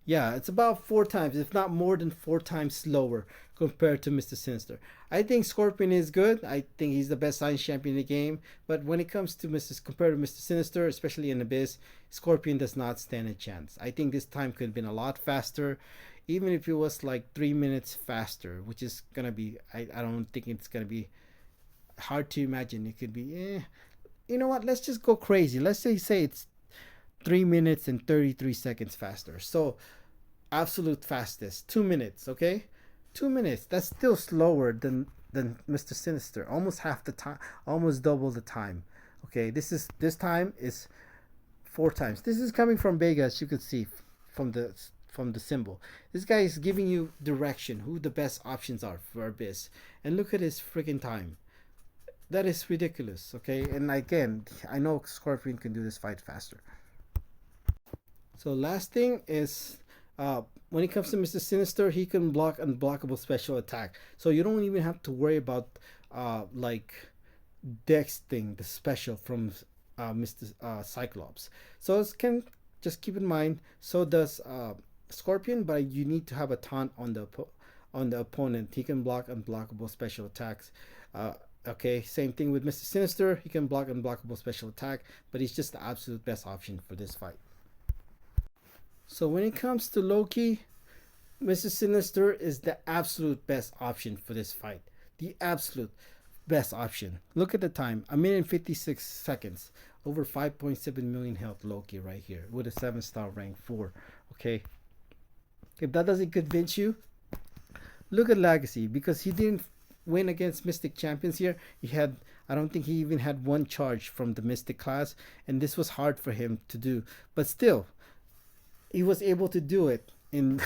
Yeah, it's about 4 times, if not more than 4 times slower compared to Mr. Sinister. I think Scorpion is good. I think he's the best science champion in the game. But when it comes to compared to Mr. Sinister, especially in Abyss, Scorpion does not stand a chance. I think this time could have been a lot faster, even if it was like 3 minutes faster, which is gonna be. I don't think it's gonna be hard to imagine. It could be. You know what? Let's just go crazy. Let's say it's 3 minutes and 33 seconds faster. So absolute fastest 2 minutes. Okay, 2 minutes. That's still slower than Mr. Sinister. Almost half the time. Almost double the time. Okay, this time is 4 times. This is coming from Vega, as you can see from the symbol. This guy is giving you direction, who the best options are for Abyss, and look at his freaking time. That is ridiculous. Okay, and again, I know Scorpion can do this fight faster. So last thing is, when it comes to Mr. Sinister, he can block unblockable special attack. So you don't even have to worry about like Dex thing, the special from Mr. Cyclops. So it can just keep in mind. So does Scorpion, but you need to have a taunt on the opponent. He can block unblockable special attacks. Okay, same thing with Mr. Sinister. He can block unblockable special attack, but he's just the absolute best option for this fight. So when it comes to Loki, Mr. Sinister is the absolute best option for this fight. The absolute best option. Look at the time, 1 minute and 56 seconds. Over 5.7 million health Loki right here with a 7-star rank 4. Okay. If that doesn't convince you, look at Legacy, because he didn't win against Mystic Champions here. I don't think he even had one charge from the Mystic class, and this was hard for him to do. But still, he was able to do it in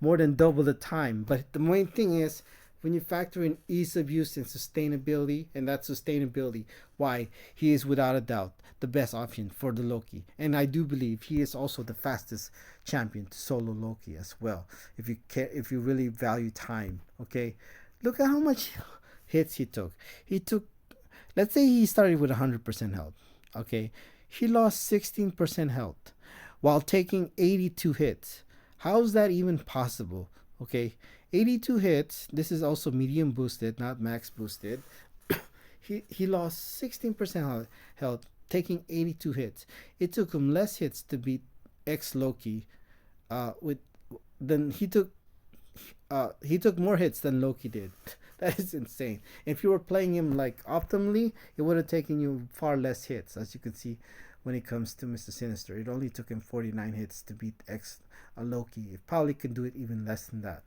more than double the time. But the main thing is, when you factor in ease of use and sustainability, and that sustainability, why he is without a doubt the best option for the Loki. And I do believe he is also the fastest champion to solo Loki as well. If you really value time, okay, look at how much hits he took. Let's say he started with 100% health. Okay, he lost 16% health while taking 82 hits. How is that even possible? Okay, 82 hits. This is also medium boosted, not max boosted. he lost 16% health, taking 82 hits. It took him less hits to beat X Loki. He took more hits than Loki did. That is insane. If you were playing him like optimally, it would have taken you far less hits, as you can see. When it comes to Mr. Sinister, it only took him 49 hits to beat X Loki. It probably can do it even less than that.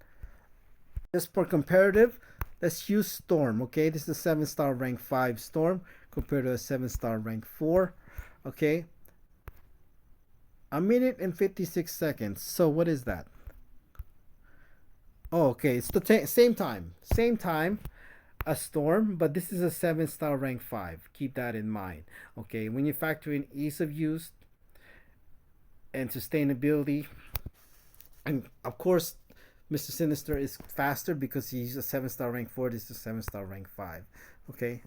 Just for comparative, let's use Storm. Okay, this is a 7-star rank 5 Storm compared to a 7-star rank 4. Okay, 1 minute and 56 seconds. So what is that? Oh, okay, it's the same time a Storm, but this is a 7-star rank 5. Keep that in mind. Okay, when you factor in ease of use and sustainability, and of course Mr. Sinister is faster because he's a 7-star rank 4. This is a 7-star rank 5. Okay,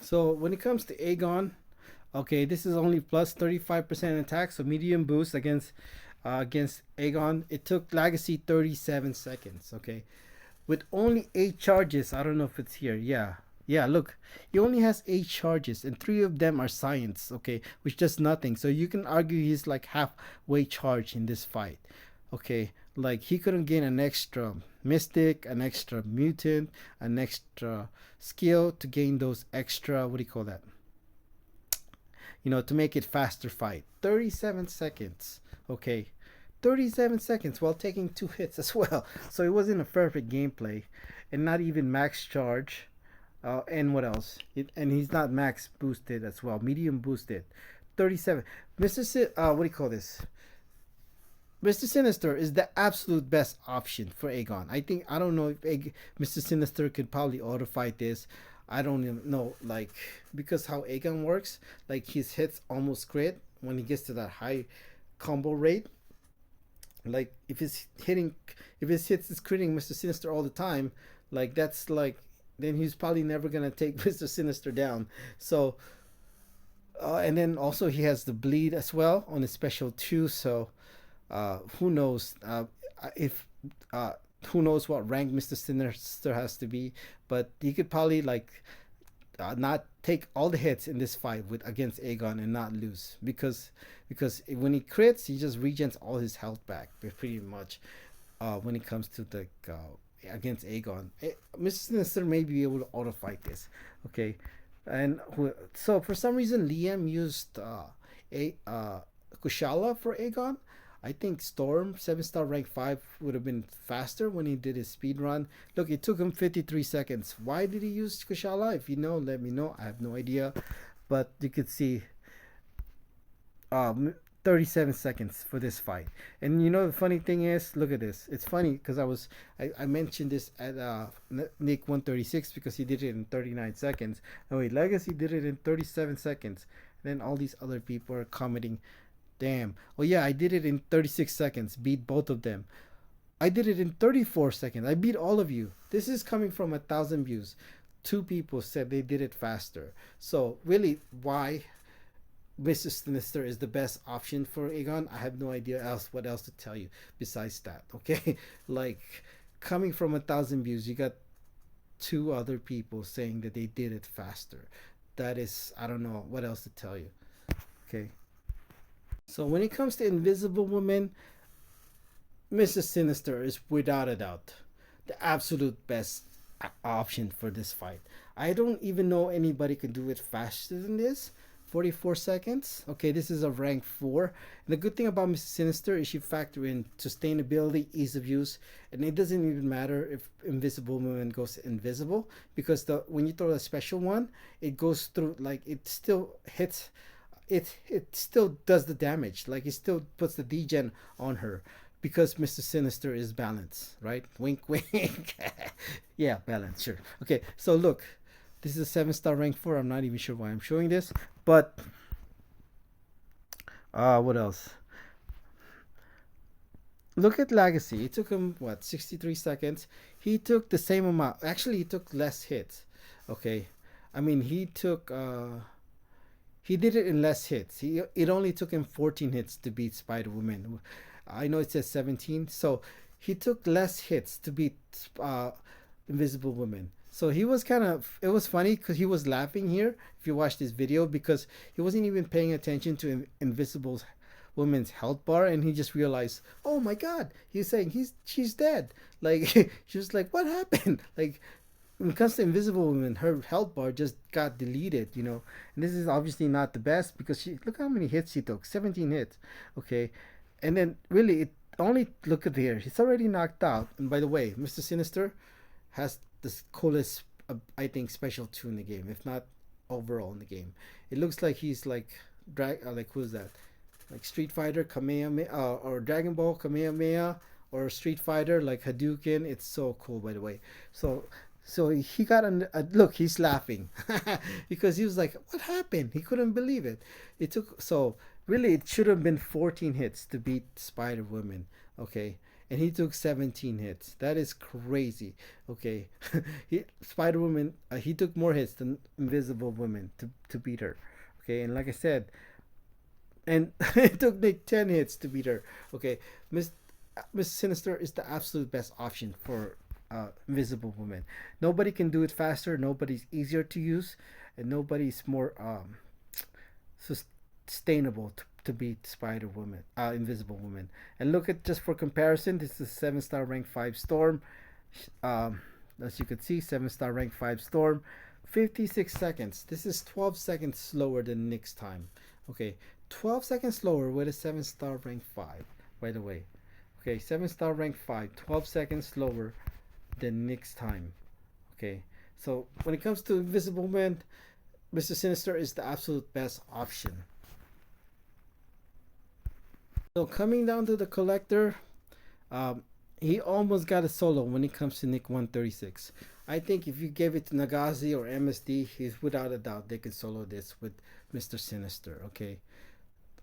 so when it comes to Aegon, okay, this is only plus 35% attack, so medium boost against Aegon. It took Legacy 37 seconds. Okay, with only 8 charges. I don't know if it's here. Yeah, look, he only has 8 charges, and 3 of them are science. Okay, which does nothing. So you can argue he's like halfway charged in this fight. Okay, like he couldn't gain an extra mystic, an extra mutant, an extra skill to gain those extra, what do you call that, to make it faster fight. 37 seconds. Okay, 37 seconds while taking 2 hits as well. So it wasn't a perfect gameplay, and not even max charge. And what else? And he's not max boosted as well. Medium boosted. 37. What do you call this? Mr. Sinister is the absolute best option for Aegon. I don't know if Mr. Sinister could probably auto fight this. I don't even know, like, because how Aegon works, like his hits almost crit when he gets to that high combo rate. Like if his hits is critting Mr. Sinister all the time, like that's like then he's probably never gonna take Mr. Sinister down. So and then also he has the bleed as well on his special too. So who knows if who knows what rank Mr. Sinister has to be, but he could probably like not take all the hits in this fight with against Aegon and not lose because when he crits, he just regens all his health back pretty much. When it comes to the against Aegon, Mr. Sinister may be able to auto fight this. Okay, and so for some reason Liam used a Kushala for Aegon. I think Storm 7-star rank 5 would have been faster when he did his speed run. Look, it took him 53 seconds. Why did he use Kushala? If you know, let me know. I have no idea. But you could see 37 seconds for this fight. And you know the funny thing is, look at this. It's funny because I mentioned this at Nick 136 because he did it in 39 seconds. Oh wait, Legacy did it in 37 seconds. And then all these other people are commenting, damn. Oh yeah, I did it in 36 seconds. Beat both of them. I did it in 34 seconds. I beat all of you. This is coming from 1,000 views. Two people said they did it faster. So really, why Mr. Sinister is the best option for Aegon? I have no idea what else to tell you besides that. Okay, like coming from 1,000 views, you got two other people saying that they did it faster. That is, I don't know what else to tell you. Okay. So when it comes to Invisible Woman, Mrs. Sinister is without a doubt the absolute best option for this fight. I don't even know anybody can do it faster than this. 44 seconds. Okay, this is a rank 4. And the good thing about Mrs. Sinister is she factor in sustainability, ease of use, and it doesn't even matter if Invisible Woman goes invisible because the when you throw a special one, it goes through like it still hits it still does the damage. Like it still puts the degen on her because Mr. Sinister is balanced, right? Wink, wink. Yeah, balance, sure. Okay, so look, this is a 7-star rank 4. I'm not even sure why I'm showing this, but what else? Look at Legacy. It took him what 63 seconds. He took the same amount. Actually, he took less hits. Okay, I mean he did it in less hits. It only took him 14 hits to beat Spider Woman. I know it says 17, so he took less hits to beat Invisible Woman. So he was kind of it was funny because he was laughing here if you watch this video because he wasn't even paying attention to Invisible Woman's health bar and he just realized, oh my god, he's saying she's dead. Like she was like, what happened? Like when it comes to Invisible Woman, her health bar just got deleted, you know. And this is obviously not the best because she look how many hits she took, 17 hits. Okay, and then really it only look at here, he's already knocked out. And by the way, Mr. Sinister has the coolest, I think, special 2 in the game, if not overall in the game. It looks like he's like like who's that? Like Street Fighter Kamehameha or Dragon Ball Kamehameha or Street Fighter like Hadouken. It's so cool, by the way. So he got look. He's laughing because he was like, "What happened?" He couldn't believe it. It took so really. It should have been 14 hits to beat Spider Woman. Okay, and he took 17 hits. That is crazy. Okay, Spider Woman. He took more hits than Invisible Woman to beat her. Okay, and like I said, and it took like 10 hits to beat her. Okay, Miss Sinister is the absolute best option for Invisible Woman. Nobody can do it faster. Nobody's easier to use, and nobody's more sustainable to beat Spider Woman, Invisible Woman. And look at just for comparison, this is 7-star rank 5 Storm. As you can see, 7-star rank 5 Storm, 56 seconds. This is 12 seconds slower than Nick's time. Okay, 12 seconds slower with a 7-star rank 5. By the way, okay, 7-star rank 5, 12 seconds slower than Nick's time. Okay, so when it comes to Invisible Man, Mr. Sinister is the absolute best option. So coming down to the collector, um, he almost got a solo when it comes to Nick 136. I think if you gave it to Nagazi or MSD, he's without a doubt they could solo this with Mr. Sinister. Okay,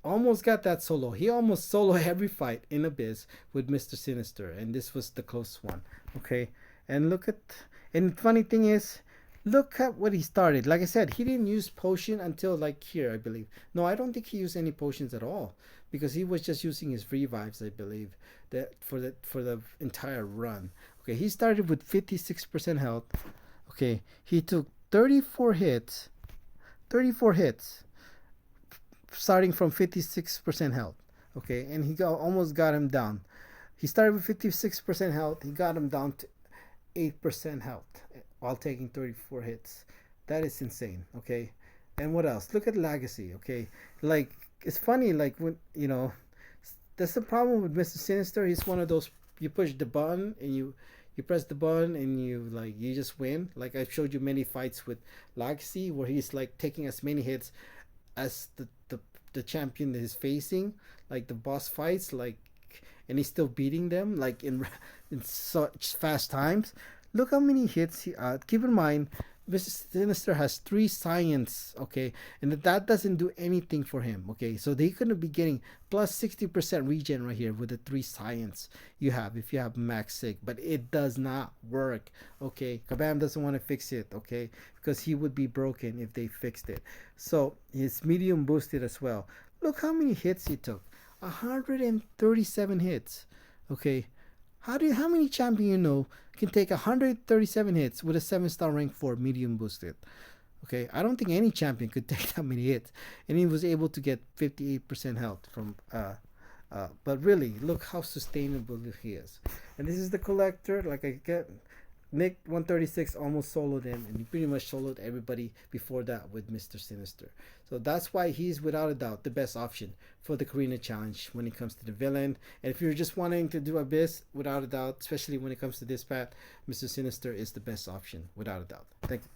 almost got that solo. He almost solo every fight in Abyss with Mr. Sinister, and this was the close one. Okay, and look at, and funny thing is, look at what he started. Like I said, he didn't use potion until like here, I believe. No, I don't think he used any potions at all because he was just using his revives, I believe, that for the entire run. Okay, he started with 56% health. Okay, he took 34 hits, 34 hits starting from 56% health. Okay, and almost got him down. He started with 56% health. He got him down to 8% health while taking 34 hits. That is insane. Okay, and what else? Look at Legacy. Okay, like it's funny. Like when that's the problem with Mr. Sinister. He's one of those, you push the button and you press the button and you just win. Like I've showed you many fights with Legacy where he's like taking as many hits as the champion that is facing, like the boss fights, like, and he's still beating them like in such fast times. Look how many hits he keep in mind Mr. Sinister has 3 science, okay, and that doesn't do anything for him, okay, so they could be getting plus 60% regen right here with the 3 science you have if you have max sig, but it does not work, okay. Kabam doesn't want to fix it, okay, because he would be broken if they fixed it. So his medium boosted as well. Look how many hits he took, 137 hits, okay. How many champion can take 137 hits with a 7-star rank 4 medium boosted? Okay, I don't think any champion could take that many hits, and he was able to get 58% health from. But really, look how sustainable he is. And this is the collector. Like I get, Nick 136 almost soloed him, and he pretty much soloed everybody before that with Mr. Sinister. So that's why he's without a doubt the best option for the Carina challenge when it comes to the villain. And if you're just wanting to do Abyss, without a doubt, especially when it comes to this path, Mr. Sinister is the best option without a doubt. Thank you.